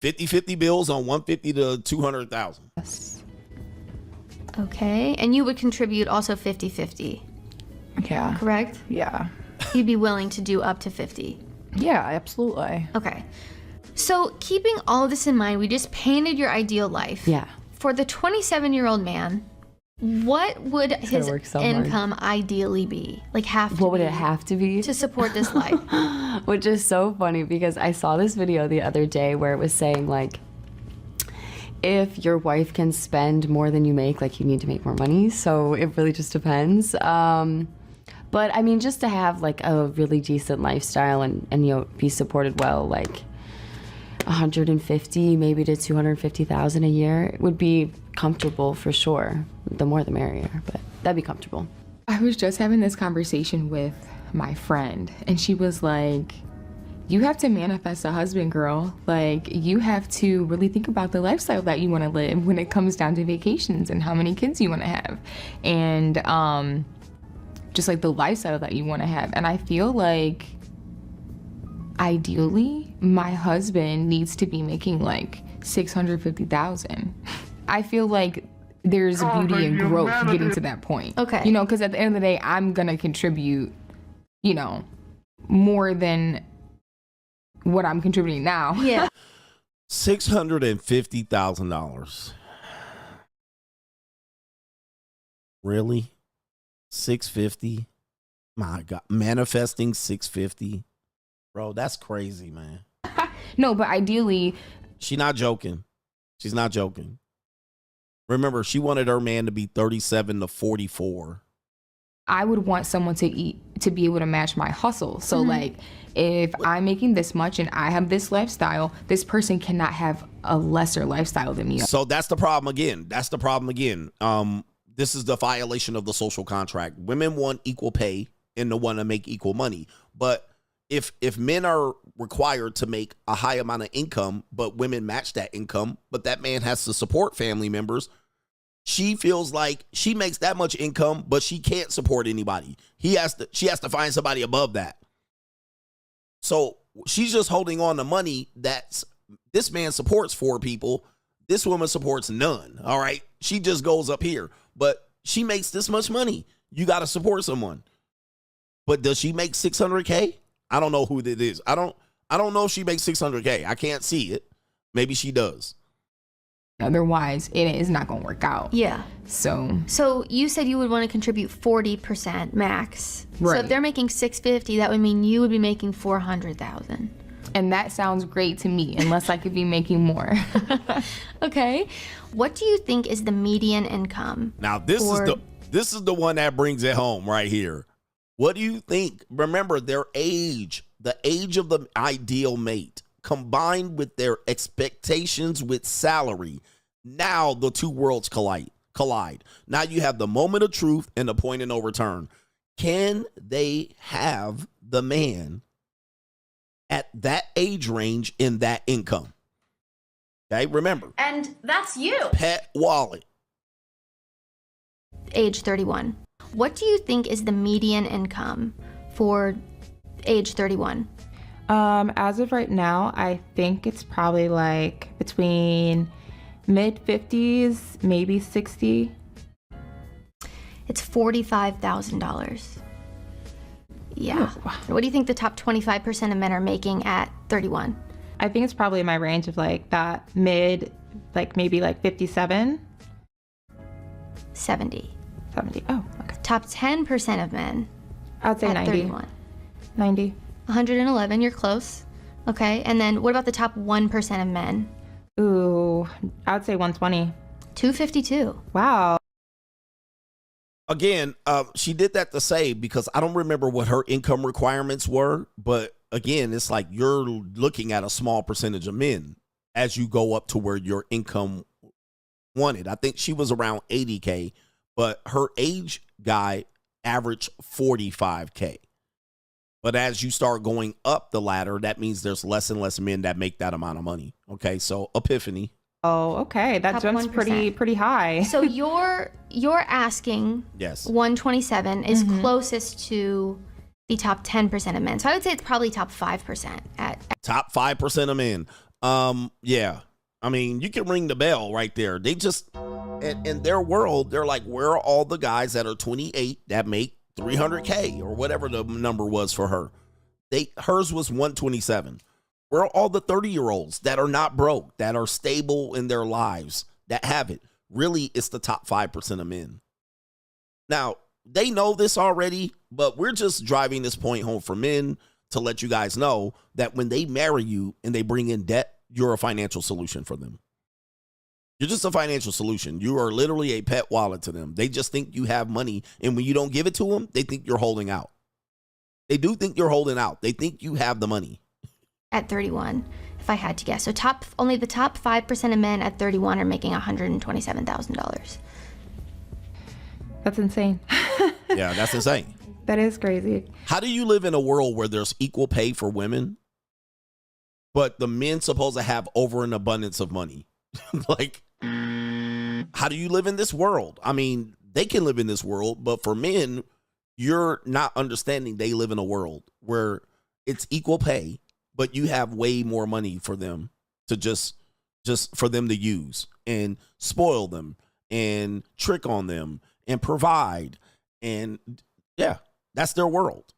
50-50 bills on 150 to 200,000. Yes. Okay. And you would contribute also 50-50, Yeah. correct? Yeah. You'd be willing to do up to 50. Yeah, absolutely. Okay. So keeping all of this in mind, we just painted your ideal life. Yeah. For the 27-year-old man, what would his work so hard. income ideally be? Like What would it have to be? to support this life? Which is so funny because I saw this video the other day where it was saying like, if your wife can spend more than you make, like you need to make more money. So it really just depends. But I mean, just to have like a really decent lifestyle and you know, be supported well, like 150 maybe to 250,000 a year would be comfortable for sure. The more the merrier, but that'd be comfortable. I was just having this conversation with my friend, and she was like, you have to manifest a husband, girl. Like, you have to really think about the lifestyle that you want to live when it comes down to vacations and how many kids you want to have. And just like the lifestyle that you want to have. And I feel like ideally my husband needs to be making like 650,000. I feel like there's beauty in growth getting to that point. Okay. You know, because at the end of the day, I'm gonna contribute, you know, more than what I'm contributing now. Yeah. $650,000. Really? 650? My God. Manifesting 650? Bro, that's crazy, man. No, but ideally, She's not joking. She's not joking. Remember, she wanted her man to be 37 to 44. I would want someone to be able to match my hustle. So like, if I'm making this much and I have this lifestyle, this person cannot have a lesser lifestyle than me. So that's the problem again. That's the problem again. This is the violation of the social contract. Women want equal pay and they want to make equal money. But if men are required to make a high amount of income, but women match that income, but that man has to support family members, she feels like she makes that much income, but she can't support anybody. She has to find somebody above that. So she's just holding on to money that this man supports 4 people. This woman supports none. All right. She just goes up here, but she makes this much money. You got to support someone. But does she make 600K? I don't know who it is. I don't know if she makes 600K. I can't see it. Maybe she does. Otherwise, it is not going to work out. Yeah. So you said you would want to contribute 40% max. So Right. if they're making 650, that would mean you would be making 400,000. and that sounds great to me, unless I could be making more. Okay. What do you think is the median income? Now this is the one that brings it home right here. What do you think? Remember their age, the age of the ideal mate, combined with their expectations with salary. Now the two worlds collide. Now you have the moment of truth and the point of no return. Can they have the man at that age range in that income? Okay, remember. And that's you. Pet wallet. Age 31. What do you think is the median income for age 31? As of right now, I think it's probably like between mid 50s, maybe 60. It's $45,000. Yeah. What do you think the top 25% of men are making at 31? I think it's probably in my range of like that mid, like maybe like 57. 70. 70. Oh, okay. Top 10% of men. I would say at 90. 31. 90. 111, you're close. Okay, and then what about the top 1% of men? Ooh, I would say 120. 252. Wow. Again, she did that to say, because I don't remember what her income requirements were, but again, it's like you're looking at a small percentage of men as you go up to where your income wanted. I think she was around 80K, but her age guy averaged 45K. But as you start going up the ladder, that means there's less and less men that make that amount of money. Okay, so epiphany. Oh, okay. That Top jumps 1%. pretty high. So you're asking Yes. 127 is closest to the top 10% of men. So I would say it's probably top 5% at Top 5% of men. Yeah. I mean, you can ring the bell right there. They just, in their world, they're like, where are all the guys that are 28 that make 300K or whatever the number was for her? Hers was 127. Where are all the 30-year-olds that are not broke, that are stable in their lives, that have it? Really, it's the top 5% of men. Now, they know this already, but we're just driving this point home for men to let you guys know that when they marry you and they bring in debt, you're a financial solution for them. You're just a financial solution. You are literally a pet wallet to them. They just think you have money, and when you don't give it to them, they think you're holding out. They do think you're holding out. They think you have the money. At 31, if I had to guess. So only the top 5% of men at 31 are making $127,000. That's insane. Yeah, that's insane. That is crazy. How do you live in a world where there's equal pay for women, but the men supposed to have over an abundance of money? Like, how do you live in this world? I mean, they can live in this world, but for men, you're not understanding they live in a world where it's equal pay, but you have way more money for them to just for them to use and spoil them and trick on them and provide. And yeah, that's their world.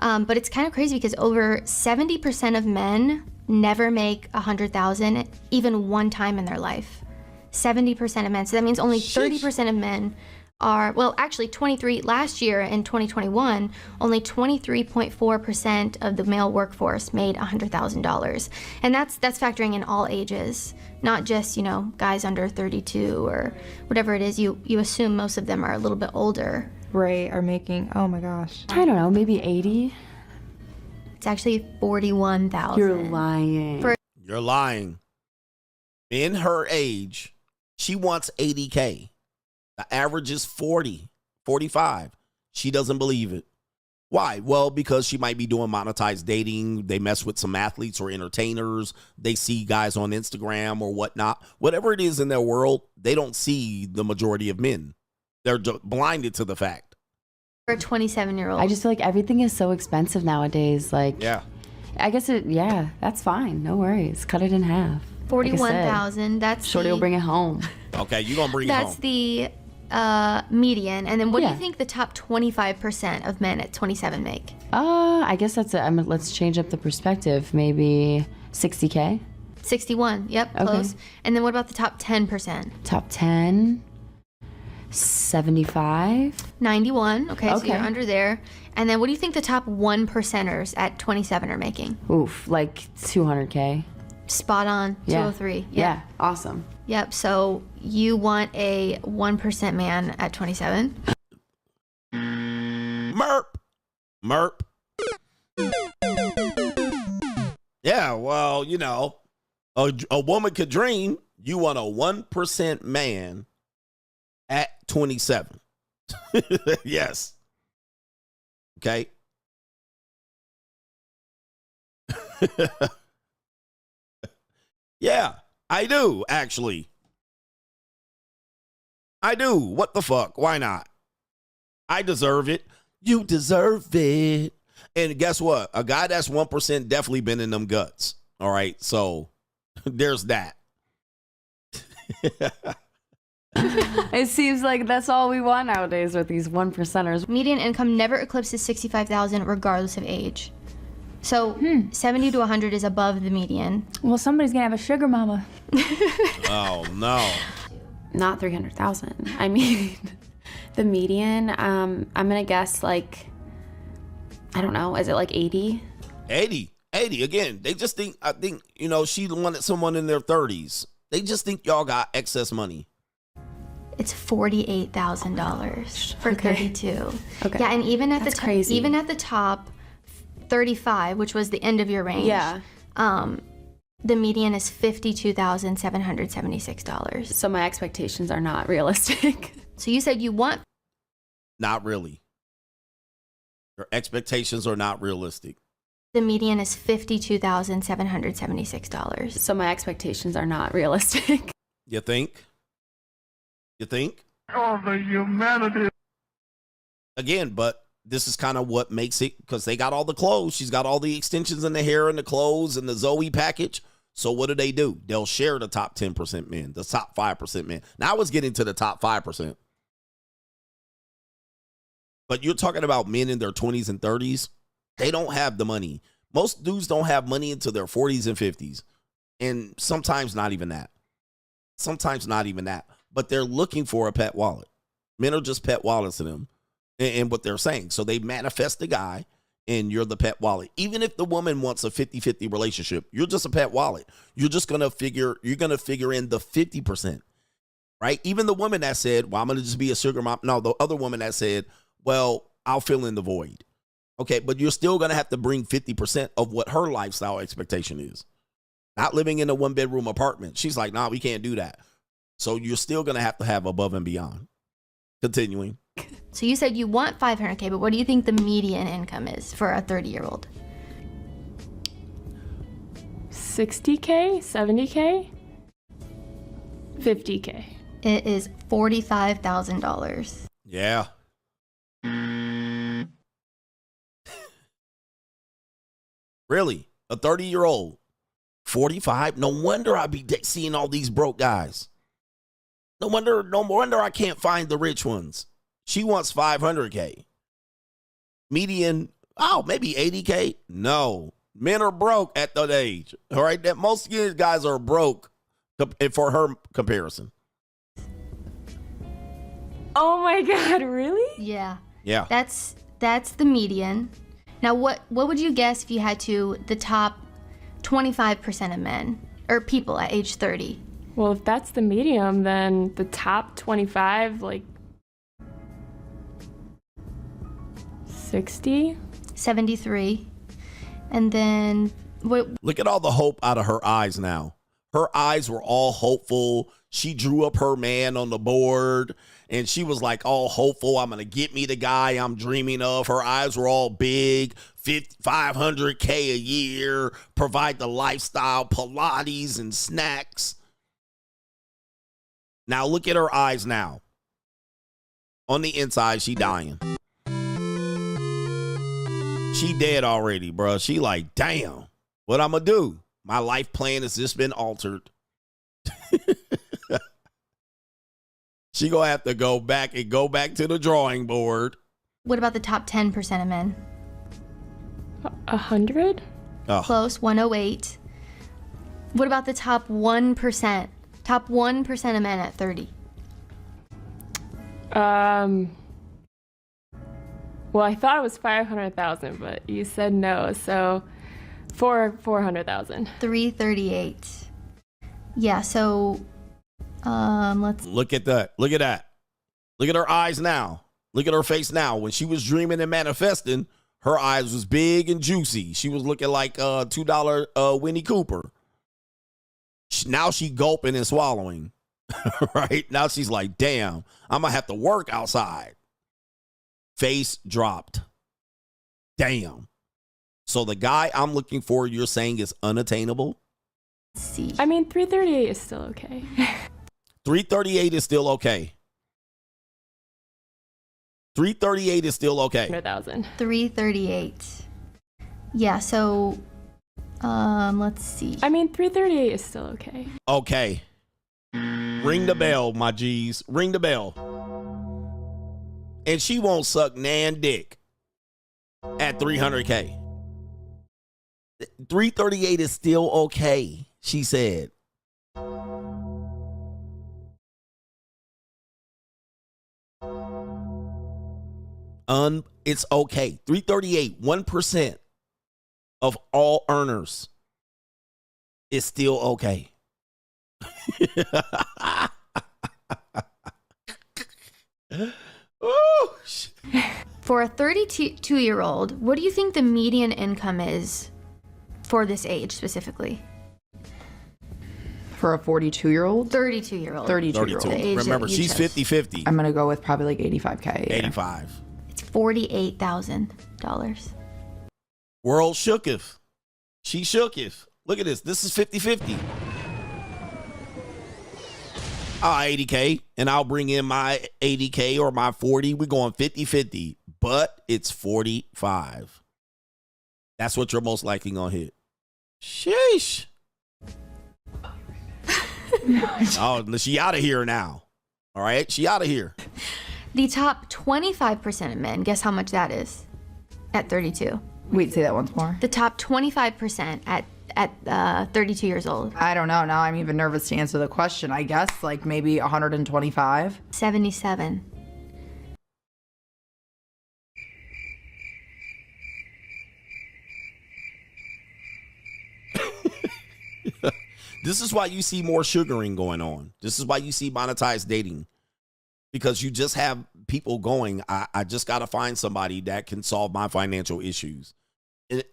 But it's kind of crazy because over 70% of men never make $100,000 even one time in their life. 70% of men. So that means only 30% of men are, well, actually 23 last year in 2021, only 23.4% of the male workforce made $100,000. And that's factoring in all ages, not just, guys under 32 or whatever it is. You assume most of them are a little bit older. Right, are making, oh my gosh. I don't know, maybe 80? It's actually 41,000. You're lying. You're lying. In her age, she wants 80K. The average is 40, 45. She doesn't believe it. Why? Well, because she might be doing monetized dating. They mess with some athletes or entertainers. They see guys on Instagram or whatnot. Whatever it is in their world, they don't see the majority of men. They're blinded to the fact. For a 27-year-old. I just feel like everything is so expensive nowadays. Like, yeah. I guess that's fine. No worries. Cut it in half. 41,000. That's Shorty will bring it home. Okay, you're going to bring it home. That's the median. And then what do you think the top 25% of men at 27 make? I guess that's it. Let's change up the perspective. Maybe 60K? 61. Yep, close. Okay. And then what about the top 10%? Top 10? 75? 91. Okay, so you're under there. And then what do you think the top 1%ers at 27 are making? Oof, like 200K. Spot on. 203. Yep. Yeah, awesome. Yep, so you want a 1% man at 27? Merp. Yeah, well, a woman could dream. You want a 1% man at 27. Yes. Okay. Yeah, I do, actually. I do. What the fuck? Why not? I deserve it. You deserve it. And guess what? A guy that's 1% definitely been in them guts. All right. So there's that. It seems like that's all we want nowadays with these 1%ers. Median income never eclipses $65,000 regardless of age. So 70 to 100 is above the median. Well, somebody's gonna have a sugar mama. Oh no. Not 300,000. I mean, the median, I'm gonna guess like, I don't know, is it like 80? 80. Again, they just think, I think, you know, she wanted someone in their 30s. They just think y'all got excess money. It's $48,000 for 32. Okay. Yeah, and even at That's the crazy. even at the top, 35, which was the end of your range. Yeah. The median is $52,776. So my expectations are not realistic. So you said you want. Not really. Your expectations are not realistic. The median is $52,776. So my expectations are not realistic. You think? You think? Oh, the humanity. Again, but this is kind of what makes it, because they got all the clothes. She's got all the extensions in the hair and the clothes and the Zoe package. So what do? They'll share the top 10% men, the top 5% men. Now I was getting to the top 5%. But you're talking about men in their 20s and 30s. They don't have the money. Most dudes don't have money until their 40s and 50s. And sometimes not even that. But they're looking for a pet wallet. Men are just pet wallets to them and what they're saying. So they manifest the guy and you're the pet wallet. Even if the woman wants a 50-50 relationship, you're just a pet wallet. You're just going to figure in the 50%, right? Even the woman that said, well, I'm going to just be a sugar mom. No, the other woman that said, well, I'll fill in the void. Okay, but you're still going to have to bring 50% of what her lifestyle expectation is. Not living in a one-bedroom apartment. She's like, nah, we can't do that. So you're still going to have above and beyond. Continuing. So you said you want $500K, but what do you think the median income is for a 30-year-old? $60K? $70K? $50K. It is $45,000. Yeah. Really? A 30-year-old? 45? No wonder I be seeing all these broke guys. No wonder I can't find the rich ones. She wants $500K. Median, maybe $80K? No. Men are broke at that age. All right? That most of these guys are broke for her comparison. Oh my God, really? Yeah. Yeah. That's the median. Now, what would you guess if you had to the top 25% of men or people at age 30? Well, if that's the medium, then the top 25, like 60? 73. And then look at all the hope out of her eyes now. Her eyes were all hopeful. She drew up her man on the board and she was like all hopeful. I'm going to get me the guy I'm dreaming of. Her eyes were all big, $500K a year, provide the lifestyle, Pilates and snacks. Now look at her eyes now. On the inside, she dying. She dead already, bro. She like, damn, what I'm going to do? My life plan has just been altered. She gonna have to go back to the drawing board. what about the top 10% of men? 100? Oh. Close, 108. What about the top 1%? Top 1% of men at 30. Well, I thought it was 500,000, but you said no, so 400,000. 338. Yeah, so let's Look at that. Look at that. Look at her eyes now. Look at her face now. When she was dreaming and manifesting, her eyes was big and juicy. She was looking like $2 Winnie Cooper. Now she gulping and swallowing. Right? Now she's like, damn, I'm going to have to work outside. Face dropped. Damn. So the guy I'm looking for, you're saying is unattainable? see. I mean, 338 is still okay. 338 is still okay. 338 is still okay. 100,000. 338. Yeah, so let's see. I mean, 338 is still okay. Okay. Ring the bell, my G's. Ring the bell. And she won't suck nan dick at $300K. 338 is still okay, she said. It's okay. 338, 1% of all earners is still okay. For a 32-year-old, what do you think the median income is for this age specifically? For a 42-year-old? 32-year-old. 32-year-old. Remember, she's 50-50. I'm going to go with probably like 85K. 85. It's $48,000. World shooketh. She shooketh. Look at this. This is 50-50. 80K, and I'll bring in my 80K or my 40. We're going 50-50, but it's 45. That's what you're most likely going to hit. Sheesh. Oh, she out of here now. All right, she out of here. The top 25% of men, guess how much that is at 32? Wait, say that once more. The top 25% at 32 years old. I don't know. Now I'm even nervous to answer the question. I guess like maybe 125. 77. This is why you see more sugaring going on. This is why you see monetized dating. Because you just have people going, I just got to find somebody that can solve my financial issues.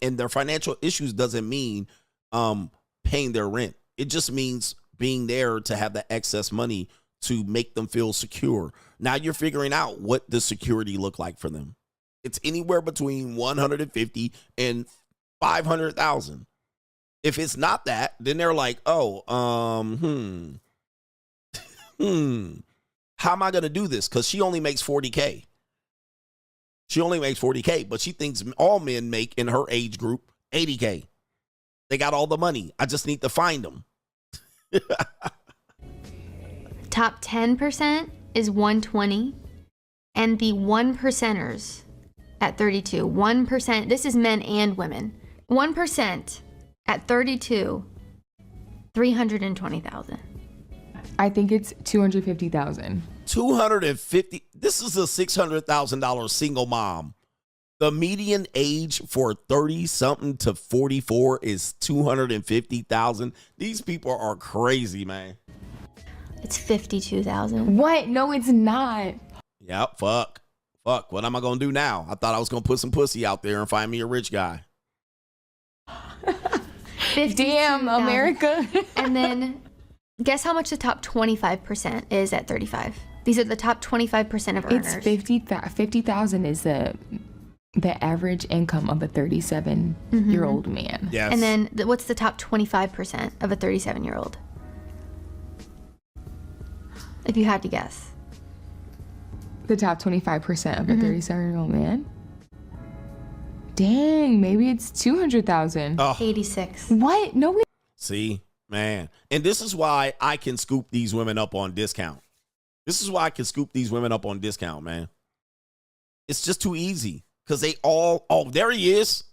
And their financial issues doesn't mean paying their rent. It just means being there to have the excess money to make them feel secure. Now you're figuring out what the security look like for them. It's anywhere between 150 and 500,000. If it's not that, then they're like, oh, how am I going to do this? Because she only makes 40K. She only makes 40K, but she thinks all men make in her age group 80K. They got all the money. I just need to find them. Top 10% is 120, and the 1%ers at 32. 1%. This is men and women. 1% at 32. 320,000. I think it's 250,000. 250. This is a $600,000 single mom. The median age for 30-something to 44 is 250,000. These people are crazy, man. It's 52,000. What? No, it's not. Yep. Fuck. What am I gonna do now? I thought I was gonna put some pussy out there and find me a rich guy. Damn, America. And then guess how much the top 25% is at 35? These are the top 25% of earners. It's 50,000 is the average income of a 37-year-old man. Yes. And then what's the top 25% of a 37-year-old? If you had to guess. The top 25% of a 37-year-old man? Dang, maybe it's 200,000. 86. What? No. See, man. And this is why I can scoop these women up on discount. Man. It's just too easy. Because they all, there he is.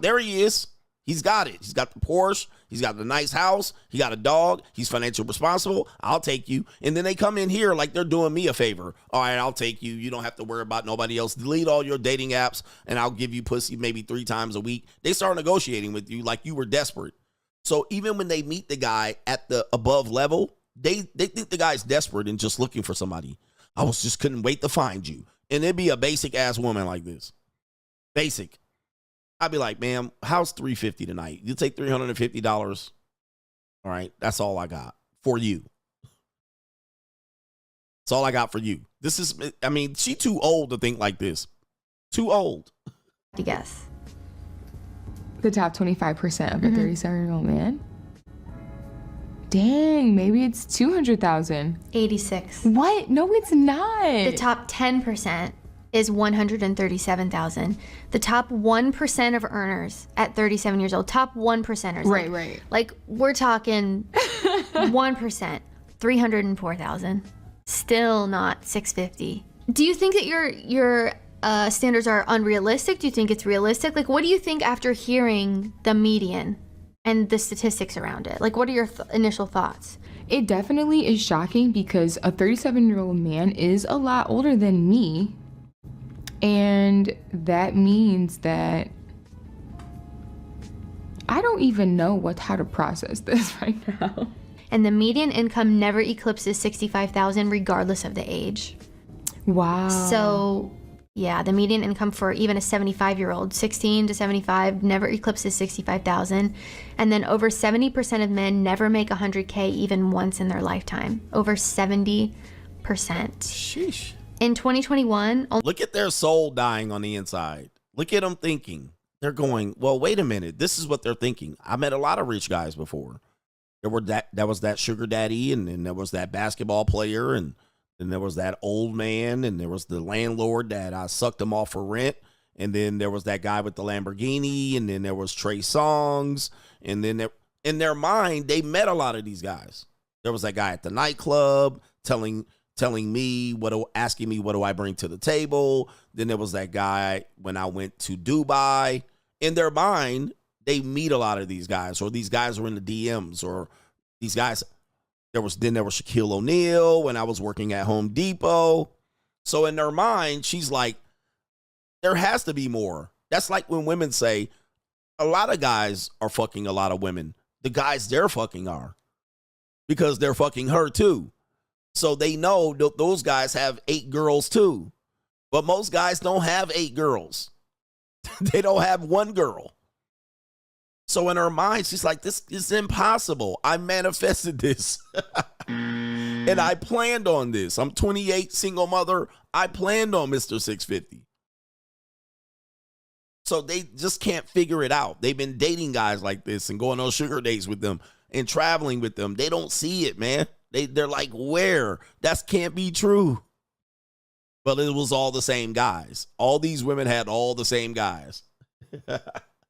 There he is. He's got it. He's got the Porsche. He's got the nice house. He got a dog. He's financially responsible. I'll take you. And then they come in here like they're doing me a favor. All right, I'll take you. You don't have to worry about nobody else. Delete all your dating apps, and I'll give you pussy maybe 3 times a week. They start negotiating with you like you were desperate. So even when they meet the guy at the above level, they think the guy's desperate and just looking for somebody. I just couldn't wait to find you. And it'd be a basic-ass woman like this. Basic. I'd be like, ma'am, how's $350 tonight? You take $350. All right, that's all I got for you. That's all I got for you. This is, I mean, she too old to think like this. Too old. To guess. The top 25% of a 37-year-old man? Dang, maybe it's 200,000. 86. What? No, it's not. The top 10% is 137,000. The top 1% of earners at 37 years old. Top 1%ers. Right. Like we're talking 1%. $304,000. Still not $650,000. Do you think that your standards are unrealistic? Do you think it's realistic? Like, what do you think after hearing the median and the statistics around it? Like, what are your initial thoughts? It definitely is shocking because a 37-year-old man is a lot older than me. And that means that I don't even know how to process this right now. And the median income never eclipses $65,000 regardless of the age. Wow. So, yeah, the median income for even a 75-year-old, 16 to 75, never eclipses $65,000. And then over 70% of men never make $100K even once in their lifetime. Over 70%. Sheesh. In 2021, look at their soul dying on the inside. Look at them thinking. They're going, well, wait a minute. This is what they're thinking. I met a lot of rich guys before. There was that sugar daddy, and then there was that basketball player, and then there was that old man, and there was the landlord that I sucked him off for rent, and then there was that guy with the Lamborghini, and then there was Trey Songz, and then in their mind, they met a lot of these guys. There was that guy at the nightclub telling me asking me what do I bring to the table. Then there was that guy when I went to Dubai. In their mind, they meet a lot of these guys, or these guys are in the DMs, or these guys. There was Shaquille O'Neal when I was working at Home Depot. So in their mind, she's like, there has to be more. That's like when women say, a lot of guys are fucking a lot of women. The guys they're fucking are, because they're fucking her too. So they know those guys have 8 girls too. But most guys don't have 8 girls. They don't have 1 girl. So in her mind, she's like, this is impossible. I manifested this. And I planned on this. I'm 28, single mother. I planned on Mr. 650. So they just can't figure it out. They've been dating guys like this and going on sugar dates with them and traveling with them. They don't see it, man. They're like, where? That can't be true. But it was all the same guys. All these women had all the same guys.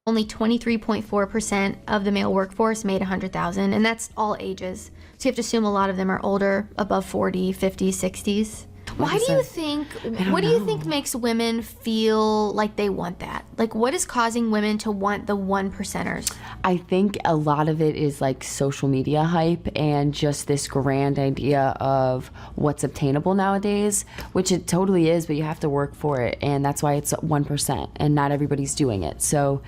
only 23.4% of the male workforce made $100,000, and that's all ages. So you have to assume a lot of them are older, above 40, 50, 60s. What do you think makes women feel like they want that? Like, what is causing women to want the 1%ers? I think a lot of it is like social media hype and just this grand idea of what's obtainable nowadays, which it totally is, but you have to work for it. And that's why it's 1%, and not everybody's doing it. So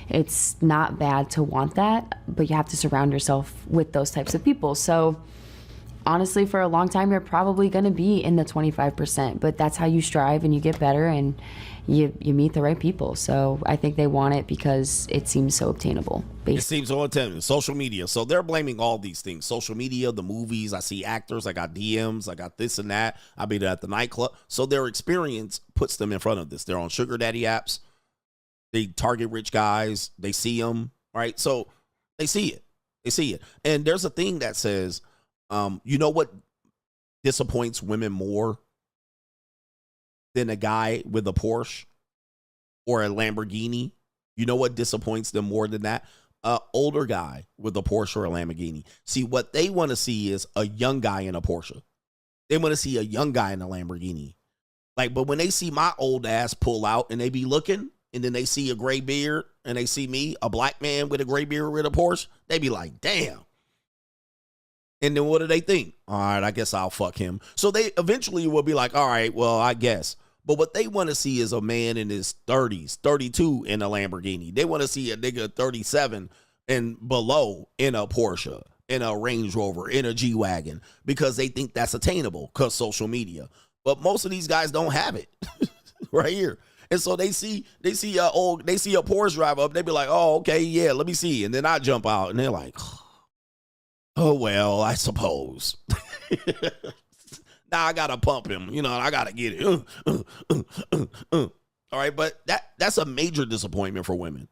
it's not bad to want that, but you have to surround yourself with those types of people. So honestly, for a long time, you're probably going to be in the 25%, but that's how you strive and you get better and you meet the right people. So I think they want it because it seems so obtainable. It seems so obtainable. Social media. So they're blaming all these things. Social media, the movies. I see actors. I got DMs. I got this and that. I'll be at the nightclub. So their experience puts them in front of this. They're on sugar daddy apps. They target rich guys. They see them, right? So they see it. They see it. And there's a thing that says, you know what disappoints women more than a guy with a Porsche or a Lamborghini? You know what disappoints them more than that? An older guy with a Porsche or a Lamborghini. See, what they want to see is a young guy in a Porsche. They want to see a young guy in a Lamborghini. Like, but when they see my old ass pull out and they be looking, and then they see a gray beard and they see me, a black man with a gray beard with a Porsche, they be like, damn. And then what do they think? All right, I guess I'll fuck him. So they eventually will be like, all right, well, I guess. But what they want to see is a man in his 30s, 32 in a Lamborghini. They want to see a nigga 37 and below in a Porsche, in a Range Rover, in a G-Wagon, because they think that's attainable because social media. But most of these guys don't have it right here. And so they see a Porsche drive up. They be like, oh, okay, yeah, let me see. And then I jump out and they're like, oh, well, I suppose. Now I got to pump him. You know, I got to get it. All right, but that's a major disappointment for women.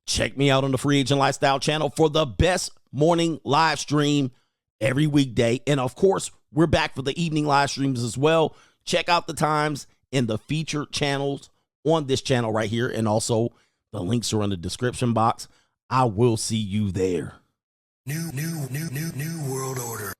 Check me out on the Free Agent Lifestyle channel for the best morning live stream every weekday. And, of course, we're back for the evening live streams as well. Check out the times in the featured channels on this channel right here. And also, the links are in the description box. I will see you there. New world order.